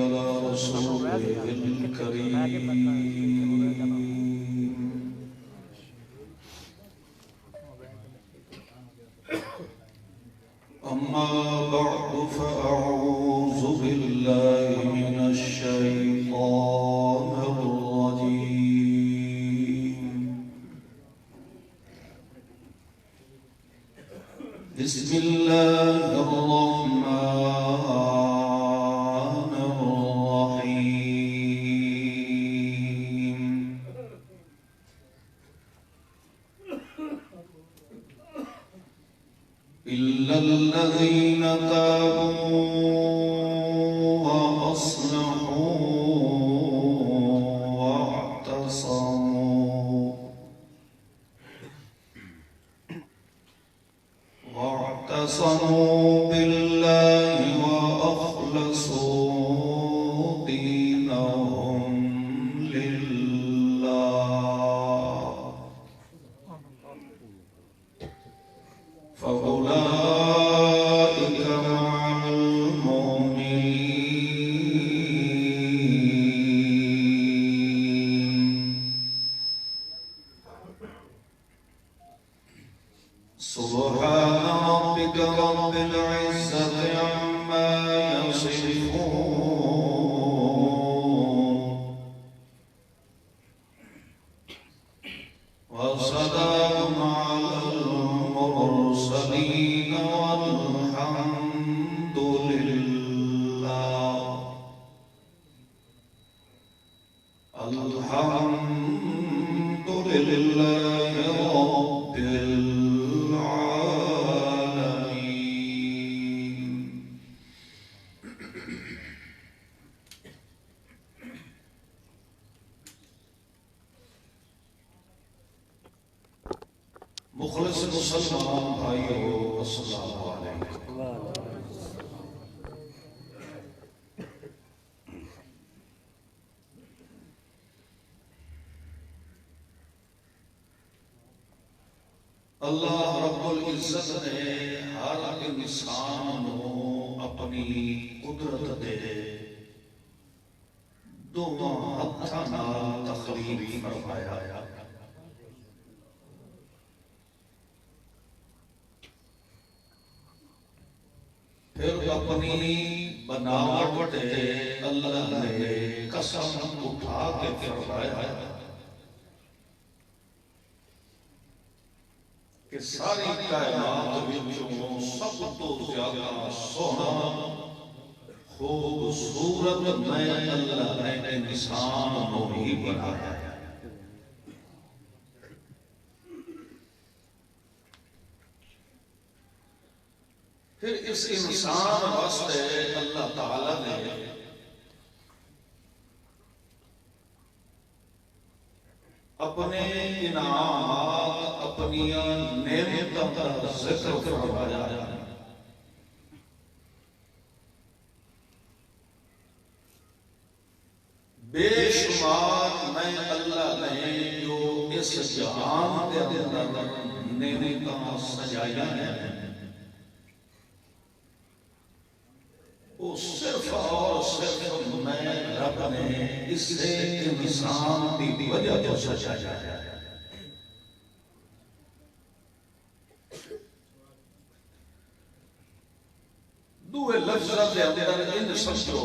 على رسوله الكريم أما بعد فأعوذ بالله من الشيطان الرجيم بسم الله الرحمن الرحيم إلا الذين تابوا وأصلحوا واعتصموا بالله وأخلصوا دينهم لله فأولئك مع المؤمنين سبحان ربك رب العزة عما يصفون وسلام على المرسلين والحمد لله الحمد لله رب العالمين. مخلص مسلمان بھائیو السلام علیکم. اللہ رب العزت نے ہر انسان کو اپنی قدرت دے دونوں ہتھاں نال تخلیق فرمایا. پھر اپنی بناوٹ دے اللہ نے قسم اٹھا کے فرمایا کہ ساری کائنات وچوں سب تو زیادہ سونا خوبصورت میں اللہ نے انسان کو ہی بنایا. پھر اس انسان واسطے اللہ تعالی نے اپنے انعامات اپنی نعمتوں کا ذکر فرمایا. بے شمار میں اللہ نے جو اس جہان کے اندر نعمتیں سجایا ہیں وہ صرف اور صرف میں رب نے اس انسان کی وجہ تو سجایا ہے. دوے لفظ دے اندر ان سمجھو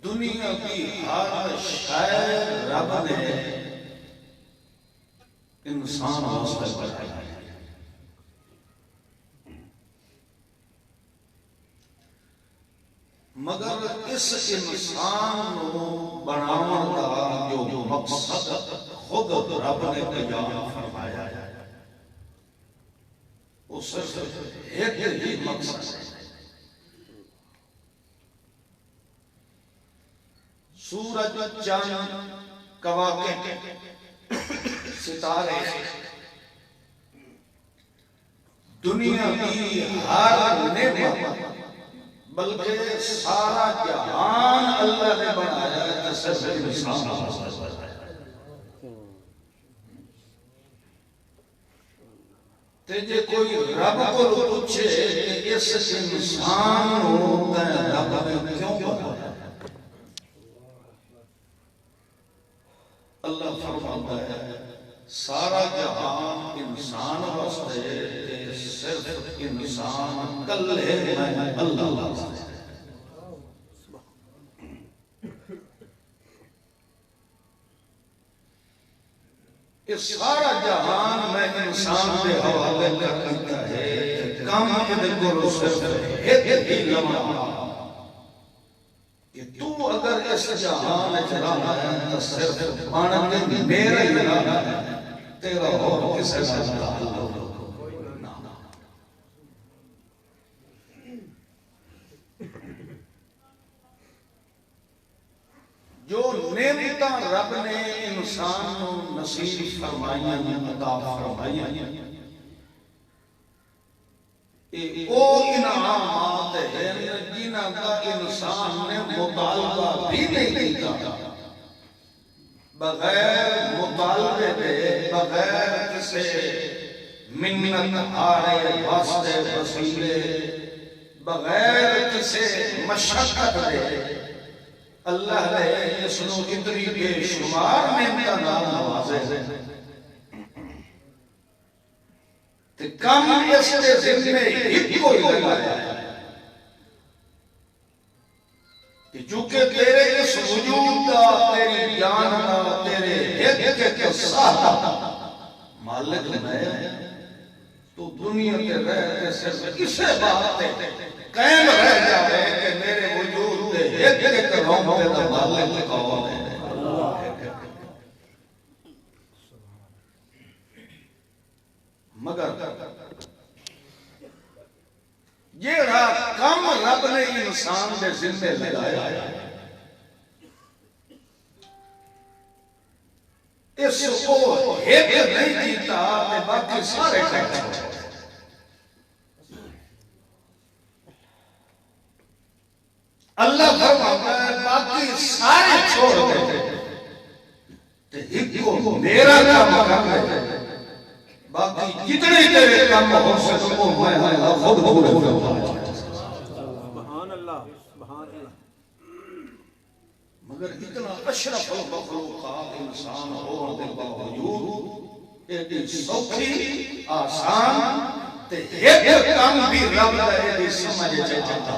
دنیا کی ہر شے رب نے انسان واسطے بنائی ہے. مگر اس انسان کو بناون کا جو مقصد خود رب نے بیان فرمایا ہے وہ صرف ایک ہی مقصد ہے. سورج چاند کواکب ستارے دنیا کی ہر نعمت بلکہ سارا جہان اللہ نے بنایا ہے صرف انسان تے جے کوئی رب کو پوچھے کہ اس انسان کو رب نے کیوں بنایا؟ اللہ فرماتا ہے سارا جہان انسان واسطے تے صرف انسان کلے میں اللہ واسطے۔ اس سارا جہان میں انسان دے حوالے کرتا ہے، کام ادھر کو صرف ایک ہی لمحہ کہ تو اگر اس جہان چلانا ہے تو صرف مانتے میرا ہی لانا ہے، تیرا اور کسے سے تعلق نہ۔ جو نعمتاں رب نے انسان کو نصیب فرمائیاں عطا فرمائیاں، او انعامات ہیں جنہاں کا انسان نے مطالبہ بھی نہیں کیتا، بغیر مطالبے دے، بغیر کسی منت ہارے واسطے وسیلے، بغیر کسی مشقت دے، اللہ نے اس نو اتنی بے شمار نعمتاں نال نوازے تے کم اس کے ذمے ایک کوئی لگایا ہے کہ چونکہ تیرے اس وجود کا، تیری جان کا، تیرے ایک کے ساتھ مالک میں تو دنیا کے رہتے صرف کسے بات قائم رہ جائے کہ میرے وجود دے ایک کے رومے دا مالک کون ہے؟ مگر جیڑا کم رب نے انسان دے ذمے لگایا اس کو ایک نہیں جیتا کہ باقی سارے کھڑے ہو۔ اللہ فرماتا ہے باقی سارے چھوڑ دے تے ایک کو میرا کام کرنا، باقی جتنے تیرے کام ہو سکے وہ میں اللہ خود پورے کروں۔ سبحان اللہ، سبحان اللہ۔ مگر اتنا اشرف المخلوقات انسان ہونے کے باوجود ایک سوکھی آسان تے ایک کام بھی رب دے سمجھ چاہتا۔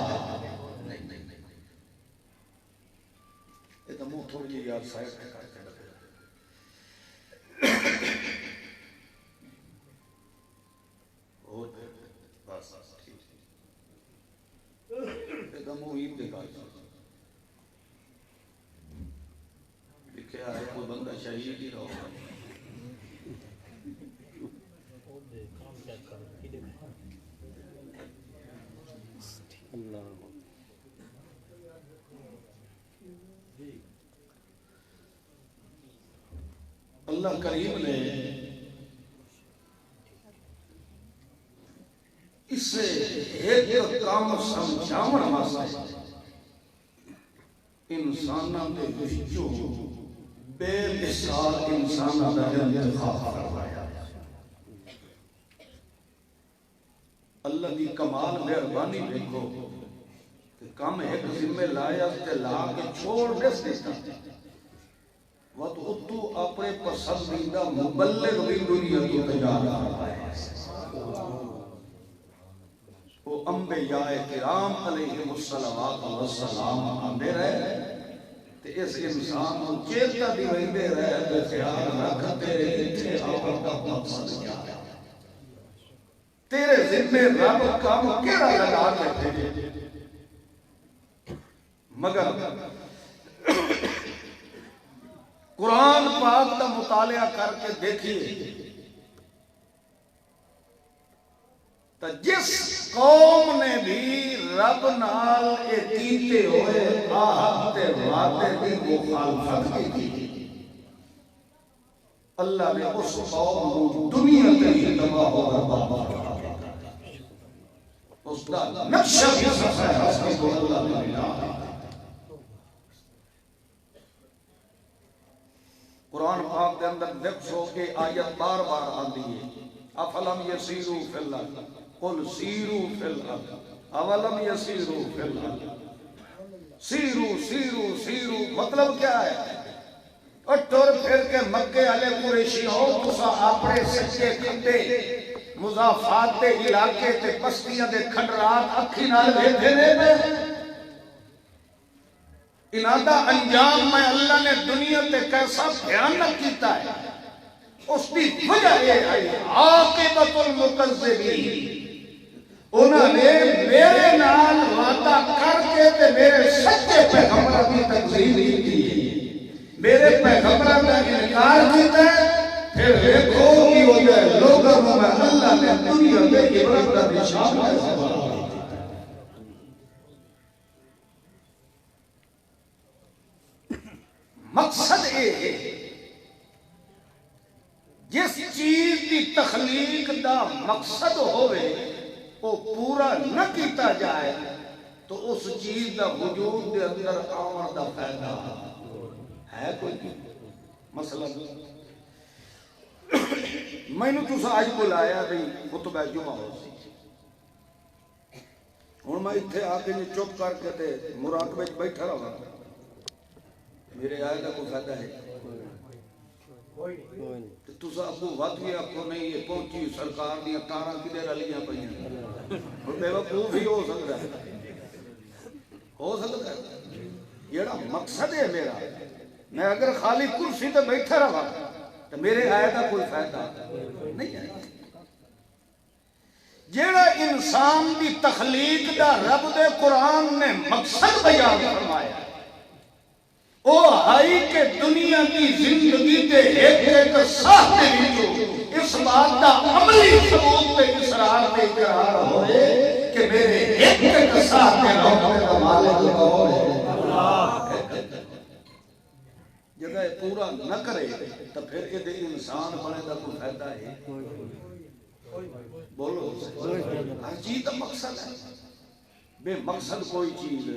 یہ تو منہ تھوڑی جی یاد سائڈ کر کے بس یہ تو منہ عید دکھا لکھا ہے کوئی بندہ شہید ہی رہو اللہ کریم نے اسے ایک کام سمجھاون واسطے انساناں دے وچوں بے مثال انساناں دا انتخاب فرمایا۔ اللہ دی کمال مہربانی دیکھو کہ کام ایک ذمہ لایا تے لا کے چھوڑ دس دیتا، وہ تو اپنے پسندیدہ مبلغ بھی دنیا کی تیار فرمایا۔ وہ انبیاء کرام علیہ السلام آندے رہے تے اس انسان کو چیتا دی رہندے رہے تے خیال رکھ تیرے اتنے آور کا مقصد کیا ہے، تیرے ذمہ رب کام کیڑا لگا کے بھیجے۔ مگر قرآن پاک کا مطالعہ کر کے دیکھیے تو جس قوم نے بھی رب نال کیتے ہوئے عہد تے وعدے دی مخالفت کی تھی، اللہ نے اس قوم کو دنیا تے ہی تباہ و برباد کر دیا۔ اس کا نقشہ بھی سفر ہے کو اللہ نے ملا۔ قرآن پاک کے اندر دیکھو کہ آیت بار بار آتی ہے، افلم یسیروا فی الارض قل سیروا فی الارض اولم یسیروا فی الارض سیرو سیرو سیرو مطلب کیا ہے؟ اور ٹور پھر کے مکے والے قریشی ہو تسا اپنے سچے کھڈے مضافات دے علاقے تے بستیاں دے کھنڈرات اکھی نال ویکھے نے انہاں دا انجام میں اللہ نے دنیا تے کیسا بھیانک کیتا ہے اس کی وجہ یہ ہے عاقبۃ المکذبین انہوں نے میرے نال وعدہ کر کے تے میرے سچے پیغمبر کی تکذیب کی ہے میرے پیغمبر کا انکار کیتا ہے پھر دیکھو کہ ہو جائے لوگوں میں اللہ نے دنیا میں عبرت کا نشان ہے مقصد یہ ہے جس چیز کی تخلیق دا مقصد ہوئے وہ پورا نہ کیتا جائے تو اس چیز دا وجود دے اندر آمد دا فائدہ ہے کوئی مسئلہ میں نے تو آج بلایا بھی خطبہ جمعہ ہو سی ہوں میں اتنے آ کے چپ کر کے مراقبے بیٹھا رہا میرے آئے کا کوئی فائدہ ہے تسا ابو وقت بھی آخو نہیں یہ پہنچی سرکار دیا تارا کدھر رلیاں پہ بے وقوف ہی ہو سکتا ہے یہ مقصد ہے میرا میں اگر خالی کرسی تے بیٹھا رہا تو میرے آئے کا کوئی فائدہ نہیں ہے جیڑا انسان دی تخلیق دا رب دے قرآن نے مقصد بیان فرمایا او ہائی کہ دنیا کی زندگی دے ایک ایک ساہ دے وچوں اس بات دا عملی ثبوت تے اصرار تے اقرار ہوئے کہ میرے ایک ایک ساہ دے رب دا مالک کون ہے جگہ پورا نہ کرے تو پھر یہ انسان بنے دا کوئی فائدہ ہے بولو ہر چیز کا مقصد ہے بے مقصد کوئی چیز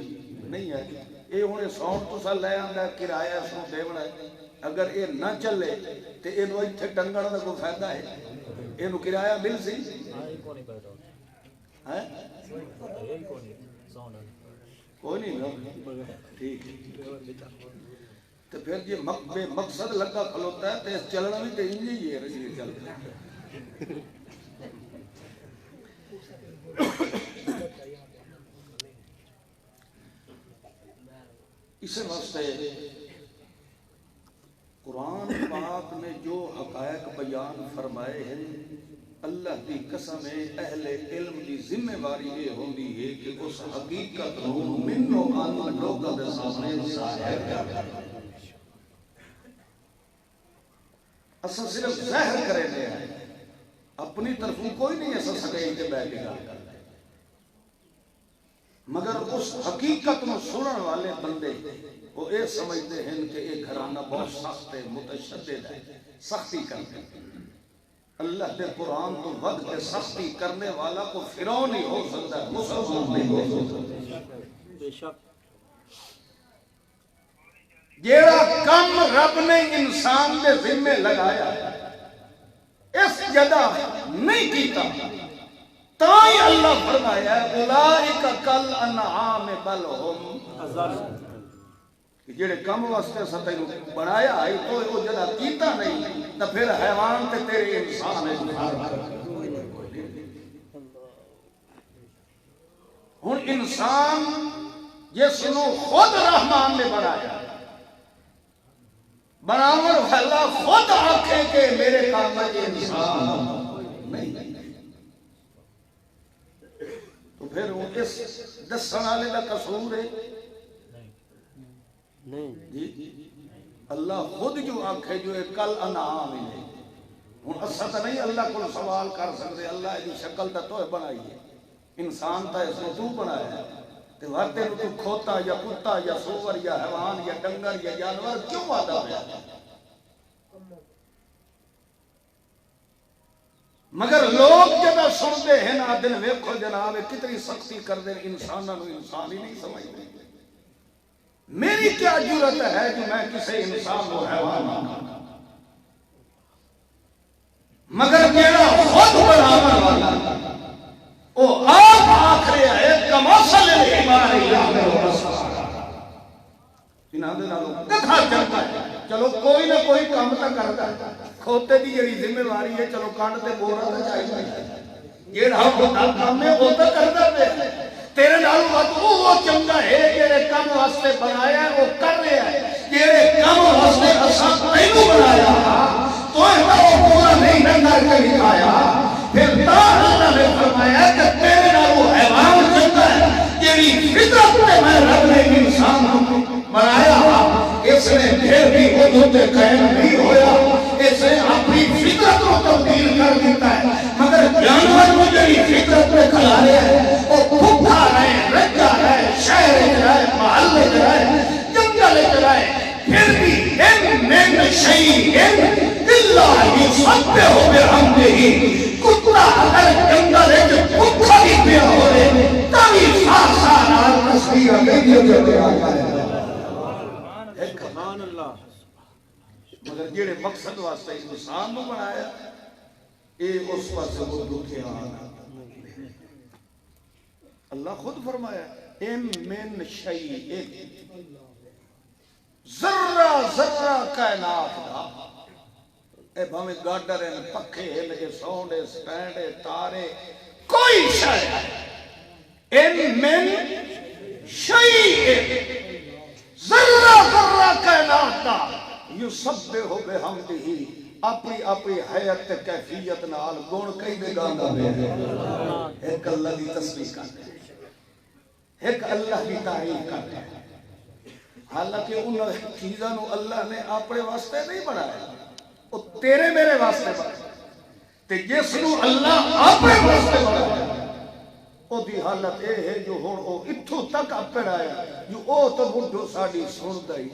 نہیں ہے یہ ہوں ساؤنڈ تو لے آتا کرایہ اس کو دیونا ہے اگر یہ نہ چلے تو یہ اتنے ٹنگن کا کوئی فائدہ ہے یہ کرایہ مل سی کوئی نہیں نا ٹھیک تو پھر جی بے مقصد لگا کھلوتا ہے تو چلنا بھی تو انجی ہی ہے رجی چلتا ہے اس واسطے قرآن پاک نے جو حقائق بیان فرمائے ہیں اللہ کی قسم اہل علم کی ذمہ داری یہ ہوندی ہے کہ اس حقیقت کو منو ان لوگوں کے سامنے ظاہر کرنا اصل صرف ظاہر کرے دے ہیں اپنی طرف کوئی نہیں ایسا سکے کہ بیٹھ کے گل کرتا ہے مگر اس حقیقت میں سنن والے بندے وہ یہ سمجھتے ہیں کہ یہ گھرانہ بہت سخت ہے متشدد ہے سختی کرتے ہیں اللہ کے قرآن تو وقت کے سختی کرنے والا کو فرعون ہی ہو سکتا ہے مسلمان نہیں ہو سکتا بے شک جیڑا کم رب نے انسان دے ذمہ لگایا اس جگہ نہیں کیتا تائی اللہ فرمایا اولئک کل انعام بل ہم اضل جڑے کم واسطے ستے بنایا ہے تو وہ جگہ کیتا نہیں تو پھر حیوان تے تیرے انسان ہے ہن انسان جس نو خود رحمان نے بنایا بناور والا خود آکھے کہ میرے کام میں انسان نہیں تو پھر وہ اس دسن والے کا قصور ہے نہیں اللہ خود جو آکھے جو کل انعام ہے ہن اسا تے نہیں اللہ کو سوال کر سکتے اللہ دی شکل تے تو بنائی ہے انسان تے اس تو بنایا ہے تے ورتے تو کھوتا یا کتا یا سور یا حیوان یا ڈنگر یا جانور کیوں وعدہ ہوا مگر لوگ جب سنتے ہیں نا دن ویکھو جناب کتنی سختی کر دیں انسانوں انسان ہی نہیں سمجھتے میری کیا جرت ہے کہ میں کسی انسان کو حیوان مانا مگر میرا خود بنانے والا او آپ آخری ہے کماسل الحمار یحمل اسفارا انہاں دے نالوں کتھا چلتا ہے چلو کوئی نہ کوئی کام تا کرتا ہے کھوتے دی جڑی ذمہ داری ہے چلو کانڈ تے بورا تے چاہیے جیڑا ہوتا کام ہے وہ تو کردا پیا تیرے نالوں بات وہ چنگا ہے جڑے کام واسطے بنایا ہے وہ کر رہا ہے جڑے کام واسطے اساں تینوں بنایا تو وہ پورا نہیں کر کے دکھایا پھر تا اللہ نے فرمایا کہ تیرے نالوں حیوان چنگا ہے جڑی فطرت تے میں رب نے انسان کو بنایا اس نے پھر بھی خود تے قائم نہیں ہویا اس نے اپنی فطرت کو تبدیل کر دیتا ہے مگر جانور کو جڑی فطرت پہ کھلا رہے ہیں وہ بھوکا رہے رجا رہے شہر رہے محلے رہے جنگل رہے پھر بھی ان من شیء الا یسبح بحمدہ کتا اگر جنگل ہے بھوکا بھی پیا ہو رہے تبھی سا نال تسبیح نہیں آتا ہے سبحان اللہ مگر جڑے مقصد واسطے انسان کو بنایا اے اس واسطے وہ دکھیا اللہ خود فرمایا ان من شیء ذرہ ذرہ کائنات دا اے بھاویں گاڈر ہیں پکھے ہیں ساؤنڈ ہے سٹینڈ ہے تارے کوئی شے ان من شیء ذرہ ذرہ کائنات دا یسبح بحمدہ اپنی اپنی حیات کیفیت نال گن کئی دے گاندا ہے ایک اللہ دی تسبیح کرتے ہیں ایک اللہ کی تعریف کرتے ہیں حالانکہ ان چیزاں نو اللہ نے اپنے واسطے نہیں بنایا وہ تیرے میرے واسطے بنایا تے جس نو اللہ اپنے واسطے بنایا او دی حالت اے ہے جو ہن او اتھوں تک اپڑ آیا جو او تو بڈھو ساڈی سندا ہی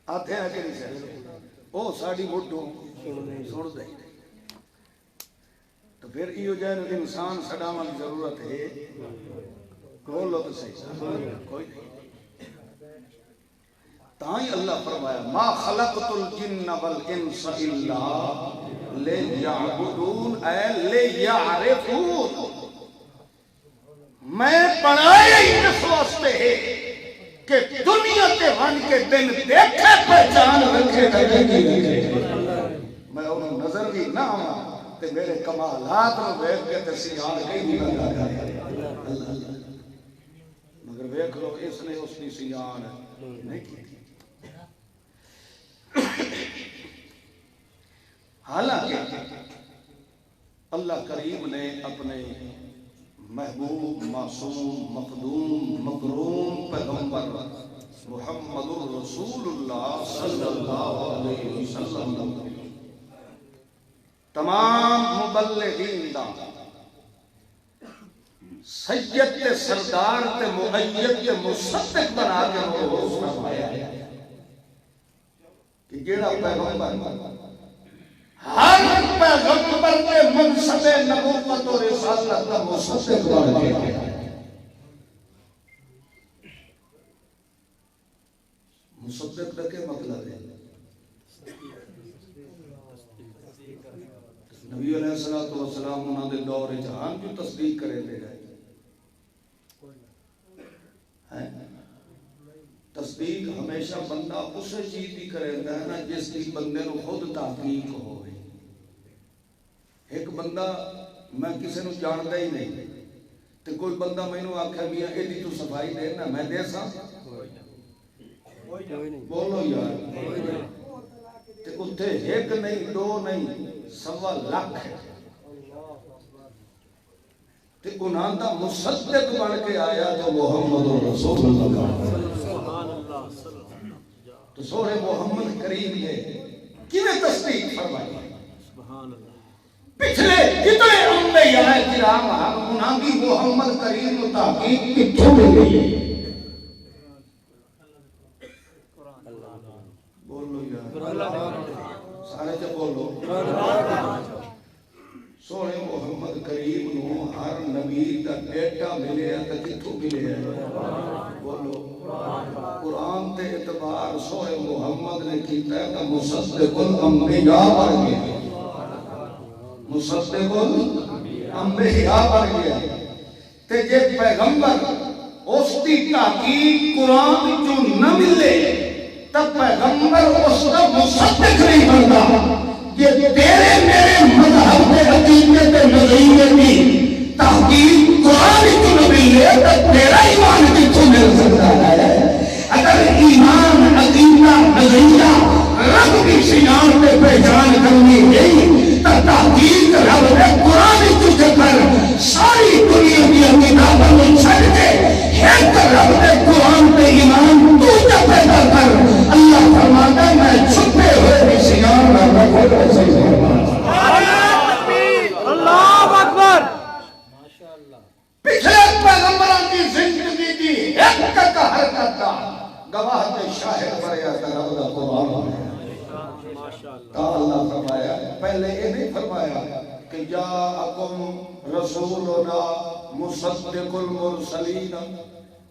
آتے ہیں کہ نہیں او ساڈی بڈھو سندا ہی تو پھر ایو جائے انسان سڈاون کی ضرورت ہے بولو تو صحیح کوئی نہیں تائی اللہ فرمایا ما خلقت الجن والانس الا لیعبدون اے لیعرفون میں بنایا ہی اس واسطے ہے کہ دنیا تے ون کے دن دیکھے پہچان رکھے میں انہوں نظر بھی نہ آؤں تے میرے کمالات نو دیکھ کے تے سیان کئی بھی نہ لگا مگر دیکھ لو اس نے اس کی سیان نہیں کی حالانکہ اللہ کریم نے اپنے محبوب معصوم مقدوم مکروم پیغمبر محمد رسول اللہ صلی اللہ علیہ وسلم تمام مبلغین دا سید تے سردار تے مؤید تے مصدق بنا کے روز فرمایا کہ جیڑا پیغمبر ہر پیغمبر کے منصب نبوت و رسالت کا مصدق بن گیا مصدق کا کیا مطلب ہے نبی علیہ السلام انہوں نے دور جہان جو تصدیق کرے دے گئے تصدیق ہمیشہ بندہ اسے چیز کی کرے گا نا جس کی بندے نو خود تحقیق ہوئے ایک بندہ میں کسی نو جانتا ہی نہیں تو کوئی بندہ میں نو آکھا میاں ایڈی تو صفائی دے نا میں دے سا بولو یار تے اتھے ایک نہیں دو نہیں سوا لاکھ ہے تے انہاں دا مصدق بن کے آیا تو محمد رسول اللہ تو سورہ محمد کریم نے کیویں تصدیق فرمائی پچھلے کتنے انبیاء کرام انہاں دی محمد کریم کو تحقیق کتھوں ملی بولو یار سارے تے بولو سونے محمد کریم نو ہر نبی دا ڈیٹا ملے ہے تے کتھوں ملے ہے بولو قرآن تے اعتبار سونے محمد نے کیتا ہے کہ مصدق الانبیاء بن گیا مصدق الانبیاء بن گیا تے جے پیغمبر اس دی تحقیق قرآن جو نہ ملے تب پیغمبر اس کا مصدق نہیں بنتا. یہ تیرے میرے مذہب کے عقیدے کے نظریے کی تحقیق قرآن جو نہ ملے تب تیرا ایمان کتوں مل سکتا ہے؟ اگر ایمان عقیدہ نظریہ رب کی شناخت پہ پہچان کرنی گئی تو تحقیق رب نے قرآن تجھے کر ساری دنیا کی کتابوں کو چھڑ کے ایک رب نے قرآن پہ ایمان تجھے پیدا کر. اللہ فرماتا ہے میں چھپے ہوئے بھی شناخت میں رکھوں گا صحیح. اللہ اکبر. پچھلے پیغمبران کی زندگی کی حقیقت کا حرکت کا گواہ تے شاہد بریا رب دا قرآن ہے. اللہ فرمایا پہلے یہ نہیں فرمایا کہ جاءکم رسولنا مصدق المرسلین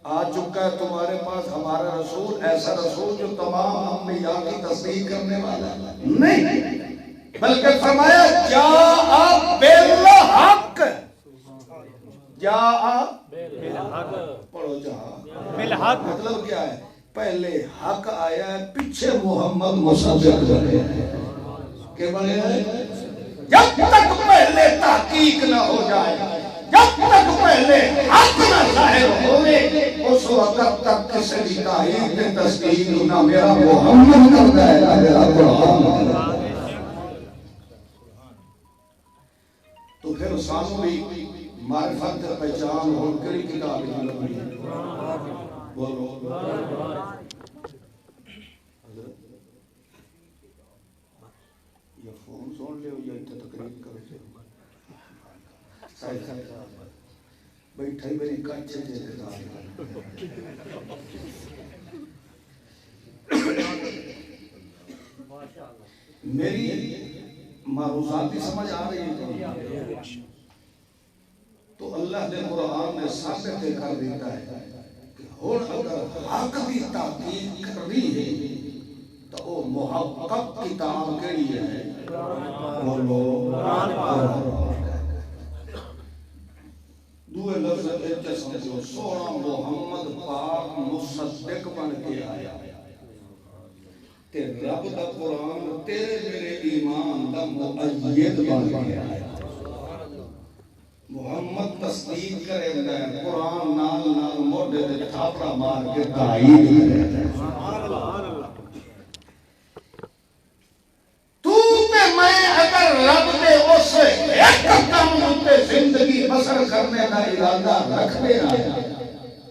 آ چکا ہے تمہارے پاس ہمارا رسول ایسا رسول جو تمام انبیاء کی تصدیق کرنے والا ہے. نہیں بلکہ فرمایا جاء بالحق. جاء بالحق پڑھو جہاں بالحق مطلب کیا ہے؟ پہلے حق آیا ہے پیچھے محمد مصدق بنے کہ بنے جب تک پہلے تحقیق نہ ہو جائے جب تک پہلے حق نہ ظاہر ہوئے اس وقت تک کسی بھی تحقیق نے تصدیق نہ میرا محمد کرتا ہے نہ میرا قرآن. تو پھر سانو بھی معرفت پہچان ہو کری کتاب کی بولو یہ فون سن لے یا تقریر کرے بیٹھا ہی میری کچھ میری معروضاتی سمجھ آ رہی ہے تو اللہ نے قرآن نے ثابت کر دیتا ہے کہ اور اگر حق بھی تحقیق کرنی ہے تو وہ محقق کتاب کری ہے بولو دوے لفظ ایچے سمجھو سونا محمد پاک مصدق بن کے آیا تے رب دا قرآن تیرے میرے ایمان دا مؤید بن کے آیا. محمد تصدیق کرے گا قرآن نال نال موڈے دے تھاپڑا مار کے تائید کرے گا. تو تے میں اگر رب دے اس ایک کام ہوتے زندگی بسر کرنے کا ارادہ رکھنے آیا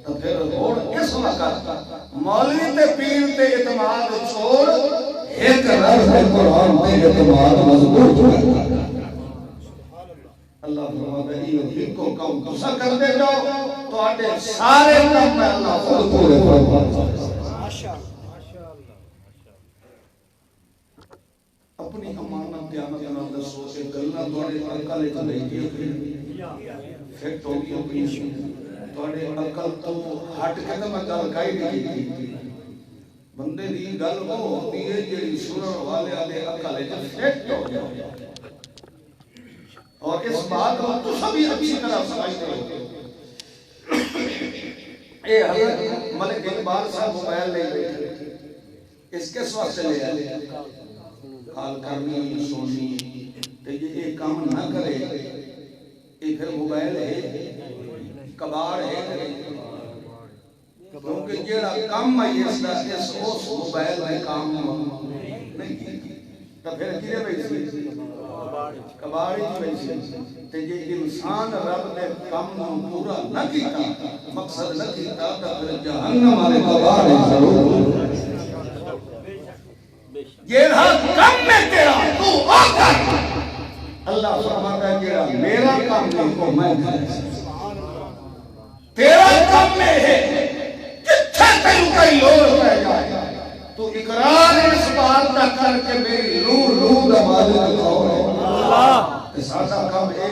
تو پھر اور کس وقت مولوی تے پیر تے اعتماد چھوڑ ایک رب دے قرآن تے اعتماد مضبوط کرتا. اللہ فرماتا ہے یہ کو کم کسا کر دے جاؤ تو آٹے سارے کم میں اللہ خود پورے فرماتا ہے. اپنی امانت قیامت نہ دسو کہ گلنا توڑے عقل ایک نہیں دیا فیکٹ ہوگی اپنی توڑے عقل تو ہٹ کے تو میں گل کائی نہیں دی بندے دی گل وہ ہوتی ہے جیڑی سنر والے آلے عقل ایک فیکٹ ہو گیا. اور اس بات کو تو سبھی اچھی طرح سمجھتے ہو. اے حضرت ملک اقبال صاحب موبائل لے گئے اس کے سوال سے لے آئے کال کرنی سونی تو یہ کام نہ کرے یہ پھر موبائل ہے کباڑ ہے کیونکہ جیڑا کام ہے اس موبائل میں کام نہیں کی تو پھر کیے بیٹھی کباڑی بیٹھی تو یہ انسان رب نے کام پورا نہ کیتا مقصد نہ کیتا تو پھر جہنم والے کباڑی ضرور یہ رہا کم میں تیرا تو آ کر اللہ فرماتا ہے کہ میرا کام نہیں کو میں تیرا کام میں ہے کتھا تیرو کئی لوگ رہ جائے تو اقرار اس بات کا کر کے میری لو دماغ دکھاؤ ہے اللہ سادہ کام ہے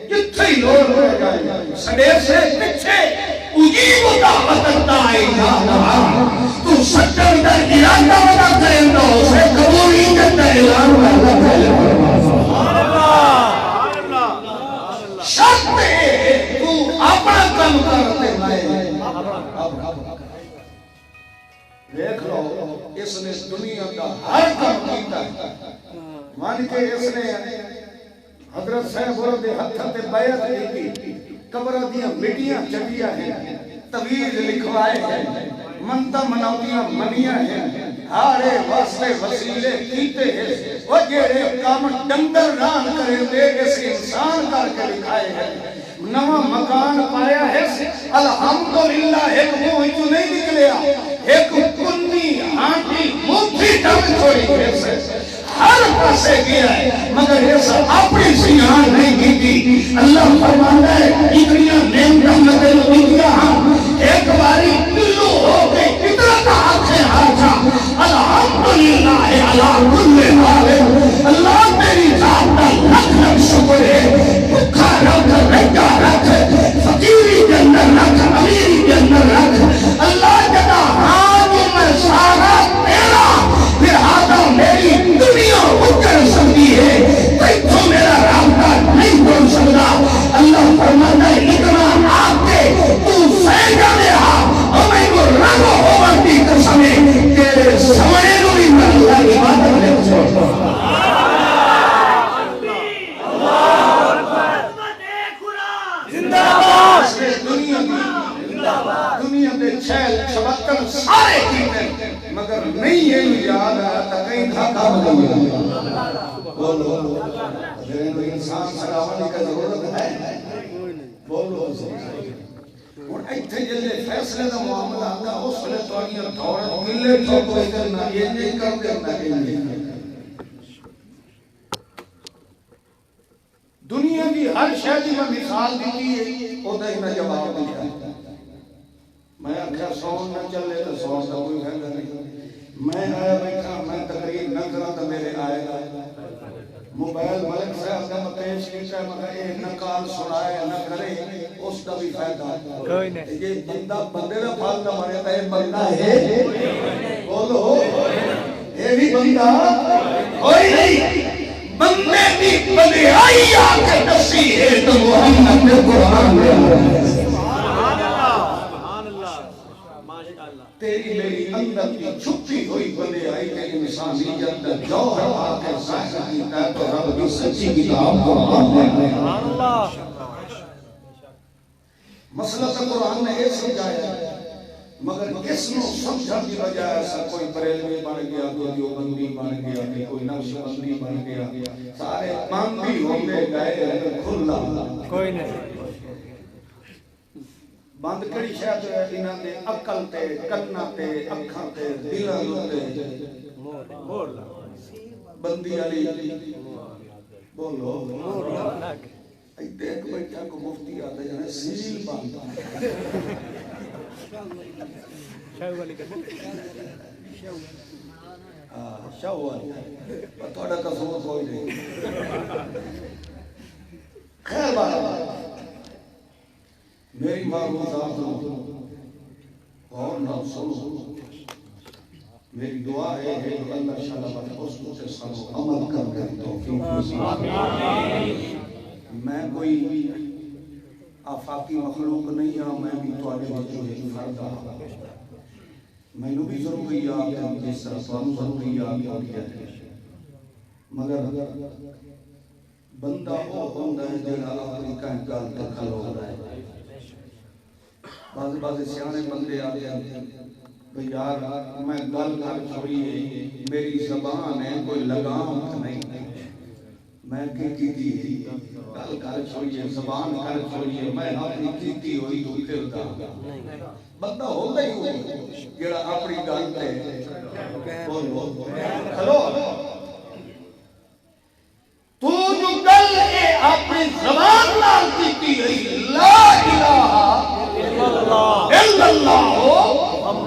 کتھا ہی لوگ رہ جائے سڑے سے پچھے اجیب دعوت الداعی تو سچن در ارادہ ودا کریں دو اسے قبولی کے در اعلان ودا کریں اپنا کام کرتے میں دیکھ لو اس نے دنیا کا ہر کام کیتا ہے مان کے اس نے حضرت صاحب دے ہتھ تے بیعت کی قبر دیاں مٹیاں چڑھیاں ہیں تویز لکھوائے ہیں منتا مناویاں منیاں ہیں ہارے واسطے وسیلے کیتے ہیں وہ جڑے کام ڈنگر ران کرے دے اس انسان کر کے لکھائے ہیں نواں مکان پایا ہے الحمدللہ ایک منہ جو نہیں نکلیا ایک کنی ہانٹی مٹھی ڈنگ چھوڑی ہے ہر پاسے گیا ہے مگر یہ سب اپنی سیان نہیں کی تھی اللہ فرماتا ہے اتنی نعمت رحمتیں دنیا ہم ایک باری پلو ہو گئی اتنا کا ہاتھ سے ہاتھا الحمدللہ علی کل حال اللہ تیری ذات کا لکھ لکھ شکر ہے بھوکا رکھ رنگا رکھ فقیری کے اندر رکھ امیری کے اندر رکھ اللہ جدا ہاں میں سارا تیرا لہذا میری دنیا اکر سکتی ہے تو میرا رابطہ نہیں بول سکتا اللہ فرماتا ہے اتنا آپ کے تو سینگا دے ہمیں کو رنگو ہوتی قسمیں تیرے سمجھے کو بھی میں اللہ کی بات کرنے کو چھوڑتا ہوں دنیا دے چھل چھبتر سارے کیتے مگر نہیں ہے یاد آتا کہیں دھاکہ بدل بولو اگر انسان سراوانی کا ضرورت ہے بولو اور ایتھے جلے فیصلے دا معاملہ آتا اس لئے توانیاں دھورت ملے تو کوئی کرنا یہ نہیں کر دینا دنیا کی ہر شہدی میں مثال دیتی ہے وہ دے میں جواب دیا میں آکھا سون نہ چلے تو سون کا کوئی فائدہ نہیں میں آیا بیٹھا میں تقریر نہ کرا تو میرے آئے گا موبائل ملک صاحب کا پیش کیتا ہے مگر ایک نقال سنائے نہ کرے اس کا بھی فائدہ کوئی نہیں یہ بندہ بندے کا پھال نہ مارے تو یہ بندہ ہے بولو یہ بھی بندہ کوئی نہیں بندے کی بندیائی آکے دسی ہے تو محمد نے قرآن میں تیری میری اندر کی چھپی ہوئی بندے آئی کہ انسانیت کا جوہر آکے ظاہر کیتا ہے تو رب کی سچی کتاب قرآن میں مسئلہ تو قرآن نے یہ سمجھایا مگر اس نو سمجھا کی وجہ ایسا کوئی بریلوی بن گیا کوئی دیوبندی بن گیا کوئی نقشبندی بن گیا سارے باندھی ہوندے گئے کھلا کوئی نہیں بند کری شاید انہاں دے عقل تے کنا تے اکھاں تے دلاں تے بندی علی بولو ایک بیٹھا کو مفتی آتا ہے جنہیں سیل باندھا شاوال تھوڑا قصور کوئی نہیں خیر بات میری معلومات اور نہ سنو میری دعا ہے کہ اللہ شاء اس سے سب عمل کر توفیق میں کوئی آفاقی مخلوق نہیں ہوں میں بھی تواڈے وچوں ایک فرد ہوں مینوں بھی ضروری ہے کہ جس طرح سوال ضروری ہے مگر بندہ وہ ہوندا ہے جڑا اپنی کہیں گل تے کھلوتا ہے بعض سیانے بندے آتے ہیں بھئی یار میں گل کر چھوڑی ہے میری زبان ہے کوئی لگام نہیں میں کی گل کر چھوڑی ہے زبان کر چھوڑی ہے میں اپنی کیتی ہوئی تو پھردا بندہ ہوتا ہی ہوئی جڑا اپنی گل تے بولو ہلو تو جو گل ہے اپنی زبان نال کیتی ہوئی لا الہ الا اللہ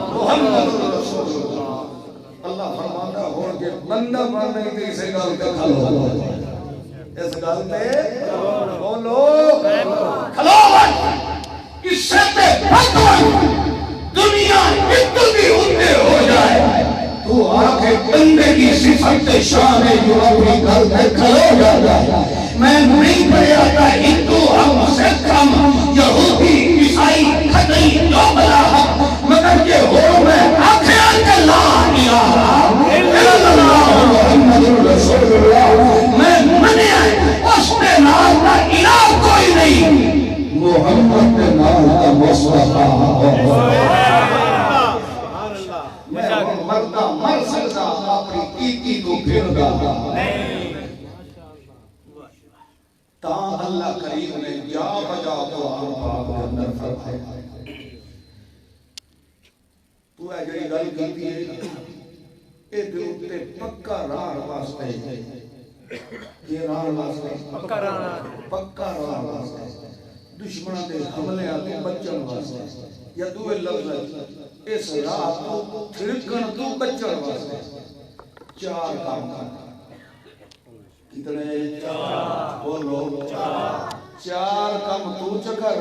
محمد رسول اللہ اللہ فرماتا ہو کہ بندہ ماننے کی اسے گل کا کھلو اس گل تے بولو کھلو اس سے تے بھگوان دنیا اتنی ہوتے ہو جائے تو آکے بندے کی صفت شان ہے جو اپنی گل تے کھلو جاتا ہے میں نہیں پڑھیا تھا ہندو ہم سکھ ہم یہودی محمد نے نال مصطفیٰ میں مردہ مر سکتا اپنی کیتی کو پھردا تا اللہ کریم نے جا بجا قرآن پاک کے اندر فرمایا تو ہے جڑی گل کیتی ہے اے دے اوتے پکا راہ واسطے یہ راہ واسطے پکا راہ واسطے دشمنوں دے حملے آتے بچن واسطے یا دوے لفظ اس راہ تو تھڑکن تو بچن واسطے چار کام کرنا کتنے چار بولو چار کام تو چکر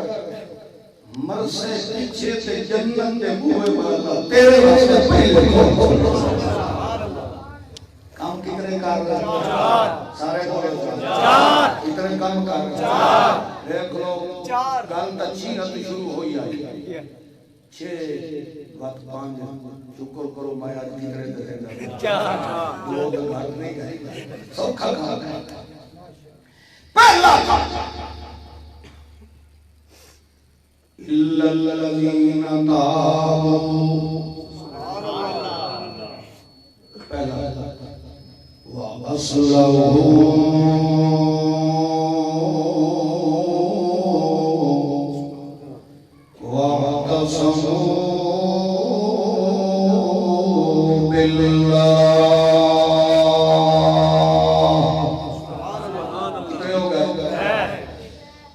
مرسے پیچھے تے جنت دے بوئے والا تیرے واسطے پہلے کام کتنے کر رہا سارے بولے کتنے کام کر رہا دیکھ لو گل تا چینت شروع ہوئی آئی 6 وقت 5 شکر کرو میں آج کتنے دے گا لوگ گھر نہیں گئے سوکھا کھا پہلا کام إِلَّا الَّذِينَ تَابُوا پہلا وَأَصْلَحُوا وَاعْتَصَمُوا بِاللَّهِ کتنے ہو گئے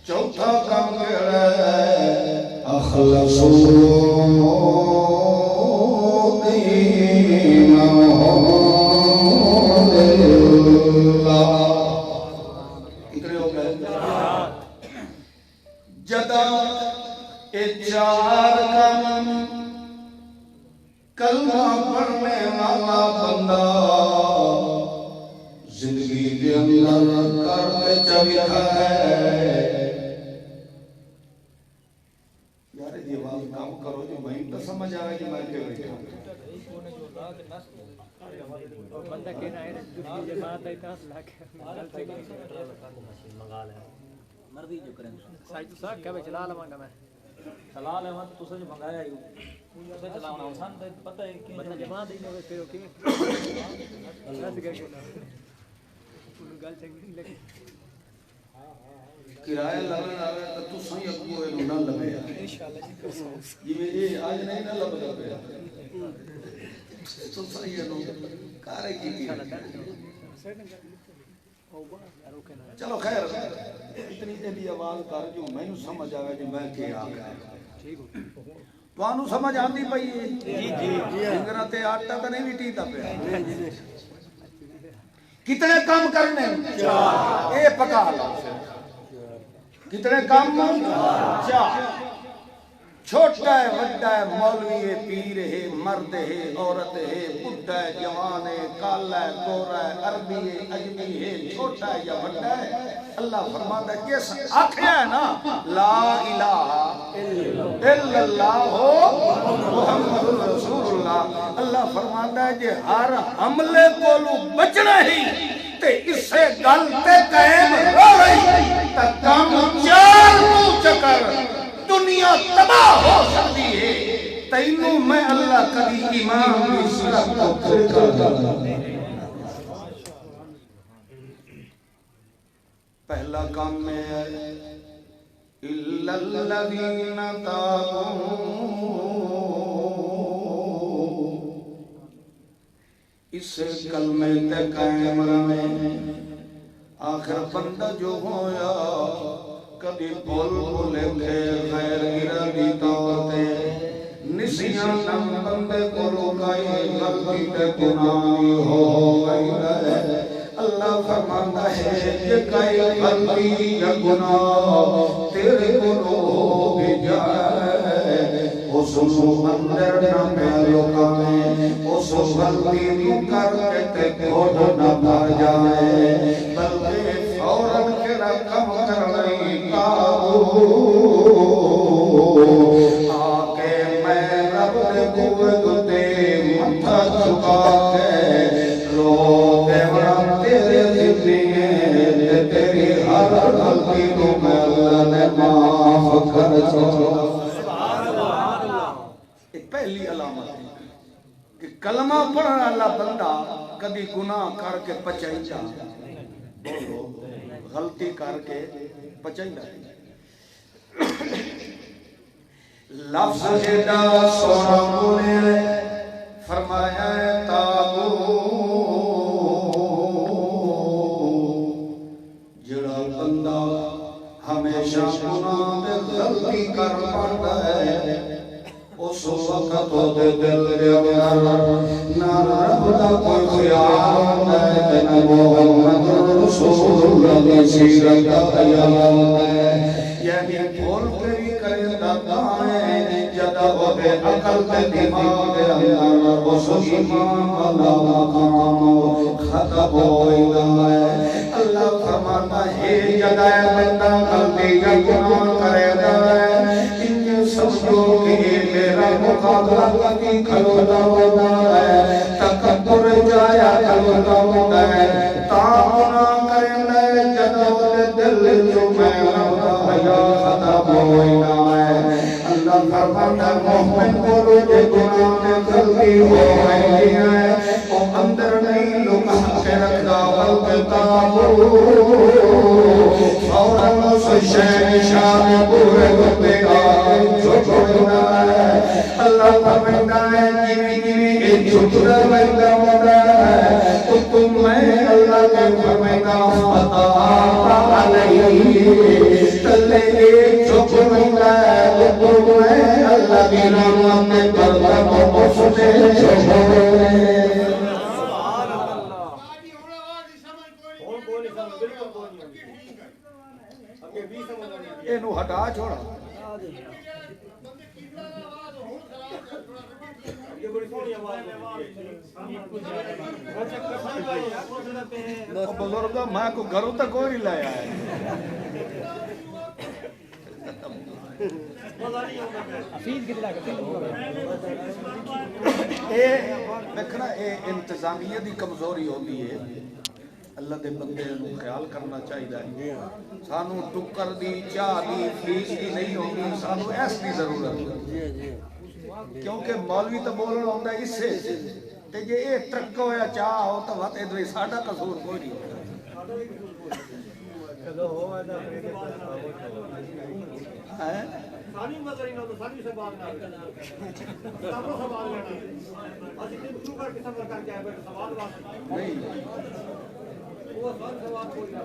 چوتھا کام کہہ ہے أخلصوا دينهم لله کتنے ہو گئے جدا چار کام کلمہ پڑھنے والا بندہ زندگی کے اندر کرتے چوکھا ہے کام کرو جو میں تو سمجھ آ رہا ہے کہ میں کیا بیٹھا بندہ کہنا ہے دوسری جماعت ہے تاس لاکھ مردی جو کریں سائی تو ساکھ کیا بے چلا لمانگا میں چلا لمانگا تو سے جو منگایا ہی اسے چلاونا آسان تھا پتہ ہے کہ بندہ جماعت ہی نہیں پھر اوکے ایسے کیا کہنا انہوں گال چنگی لگی کرایہ لگنے آ رہا ہے تو سہی اکو ہے نہ لگے یہ آج نہیں نہ لگ رہا تو سہی ہے کارے کی چلو خیر اتنی دلی آواز کر جو میں نو سمجھ آگا کہ میں کیا آگا تو آنو سمجھ آندی پئی انگرہ تے آٹا تا نہیں بھی ٹیتا پہ کتنے کام کرنے اے پکا کتنے کام چار چھوٹا ہے بڑا ہے مولوی ہے پیر ہے مرد ہے عورت ہے بڈھا ہے جوان ہے کالا ہے گورا ہے عربی ہے اجمی ہے چھوٹا ہے یا بڑا ہے اللہ فرماتا ہے جیسا آکھیا ہے نا لا الہ الا اللہ محمد رسول اللہ اللہ فرماتا ہے کہ ہر حملے کو بچنا ہی تے اس سے گلتے قائم رو رہی تک کام چار تو چکر دنیا تباہ ہو سکتی ہے تینوں میں اللہ کبھی ایمان کی صورت کو پھر پہلا کام میں ہے إِلَّا الَّذِينَ تَابُوا اس کلمے تے قائم رہے آخر بندہ جو ہویا کبھی بول بولے تھے غیر ارادی طور تے نسیاں نم بندے کو روکائی غلطی تے گناہی ہو گئی رہے اللہ فرماتا ہے یہ کئی غلطی یا گناہ تیرے کو رو بھی جائے اس اندر نہ پہلو کامیں اس غلطی تو کر کے تے کھوڑ نہ پھر جائے بلکہ فوراً کے رقم کرنی کابو آکے میں رب دے قوت دے متھا چکا کے رو دے ورہ تیرے زندگی تیری ہر غلطی تو میں اللہ نے معاف کر کلمہ پڑھن والا بندہ کبھی گناہ کر کے پچائیدا بولو غلطی کر کے پچائیدا لفظ ایڈا سونا بولے فرمایا ہے تابو جڑا بندہ ہمیشہ گناہ تے غلطی کر پڑتا ہے اس وقت دے دل دے اندر نہ رب دا کوئی خیال ہے نہ محمد رسول اللہ دی سیرت دا خیال ہے یعنی بول کے بھی کریندا ہے جدا وہ بے عقل تے دماغ دے اندر اس ایمان والا مقام ختم ہوئیدا ہے اللہ فرماتا ہے جدا بندہ غلطی یا گناہ کرے ہے سمجھو کہ میرا مقابلہ کبھی کھلوتا ہوتا ہے تکبر جایا کھلوتا ہوتا ہے تانا کرنے جدو دل جو میں حیا ختم ہوئینا ہے اللہ فرماتا ہے محمد بولو جے گناہ میں غلطی ہوئی ہے وہ اندر نہیں لکا کے رکھا بلکہ تابو فوراً اس شہن شان پورے گھتے آگے اللہ فرمائتا ہے جنہیں چھٹنا بہتا ہوتا ہے تو تم میں اللہ کے فرمائتا فتا علیہ تلے ایک چھٹنا ہے تو تم میں اللہ کی رحمت میں بردہ کو سنے چھوڑے اینو ہٹا چھوڑا بزرگ ماں کو گھروں تک کوئی نہیں لایا ہے دیکھنا انتظامیہ دی کمزوری ہوتی ہے اللہ دے بندے نو خیال کرنا چاہیے سانو ٹکر دی چاہ دی فیس دی نہیں ہوگی سانو ایس دی ضرورت کیونکہ مولوی تو بولنا ہوتا ہے اس سے تے جے اے ٹرک ہویا چاہ ہو تو وقت ادھر ساڈا قصور کوئی نہیں ہوتا سانی مزری نو تو سانی سے بات نہ سامو سوال لینا اسی تے شروع کر کے سفر کر کے آئے بیٹھے سوال واسطے نہیں وہ سوال کوئی نہ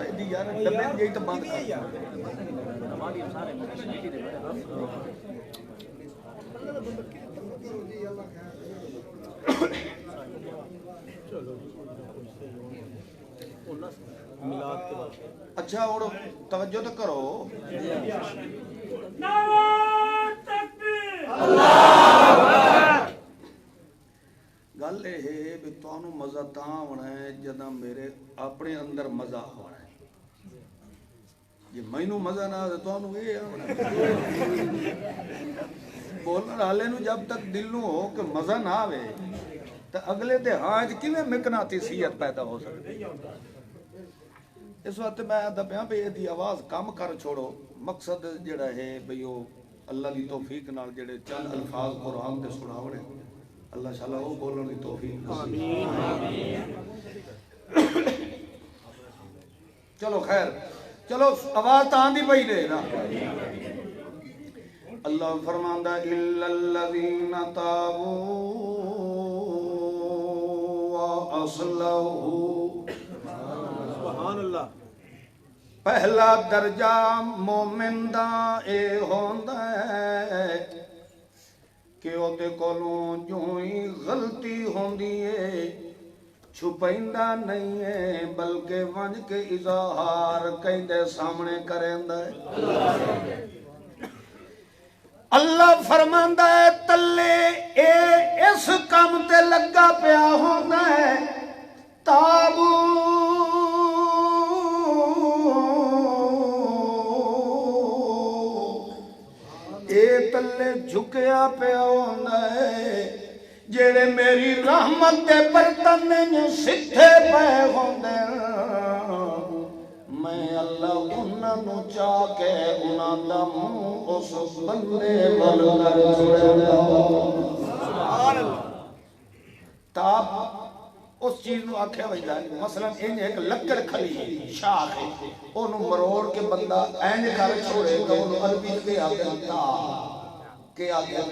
دی یار ڈبے یہی تو بند کر یار ہماری سارے مشکل دے بڑے چلو اچھا اور توجہ تو کرو نعرہ تکبیر اللہ اکبر گل یہ ہے بھی تانوں مزہ تاں ہونا ہے جداں میرے اپنے اندر مزہ ہونا ہے جی مینوں مزہ نہ آئے تو انہوں یہ ہونا بولنا حالے نو جب تک دل نو ہو کہ مزہ نہ آوے تو اگلے دے ہاں کیویں مقناطیسیت پیدا ہو سکتی اس وقت میں دبیاں پہ یہ آواز کم کر چھوڑو مقصد جڑا ہے بھئی وہ اللہ کی توفیق نال جڑے چند الفاظ قرآن دے سناونے اللہ شاء اللہ وہ بولنے کی توفیق آمین چلو خیر چلو آواز تو آندھی پئی دے نا اللہ فرماندا الا الذین تابوا واصلحوا سبحان اللہ پہلا درجہ مومن دا اے ہوندا ہے کہ او دے کولوں جو ہی غلطی ہوندی ہے چھپائندا نہیں ہے بلکہ ونج کے اظہار کیندے سامنے کریندا ہے اللہ فرماندا ہے تلے اے اس کام تے لگا پیا ہوندا ہے تابو اے تلے جھکیا پیا ہوندا ہے جڑے میری رحمت دے برتن سدھے پے ہوندے میں اللہ اللہ انہاں نو چاہ کے انہاں دا منہ اس بندے ول کر چھوڑے سبحان اللہ تاب اس چیز نو آکھیا وجدا ہے مثلا انہیں ایک لکڑ کھلی ہے شاخ ہے انہوں مروڑ کے بندہ این کر چھوڑے گا انہوں عربی کے آگے تا کے آگے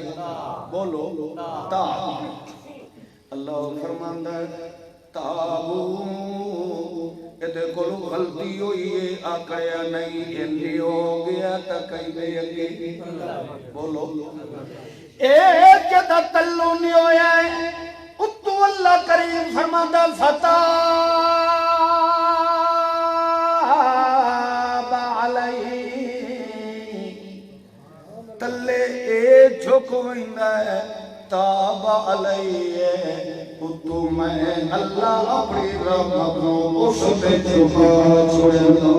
بولو تا اللہ فرماندہ ہے تابو ادھے کلو غلطی ہوئی ہے آقایا نہیں اندی ہو گیا تا کئی بے اگی بولو ایک جدہ تلو نہیں ہویا ہے اتو اللہ کریم فرماندہ فتاب علیہ تلے ایک جھوکوئندہ ہے تاب علیہ اتو میں اللہ اپنی رحمتوں اس پہ چھپا چھوڑے دو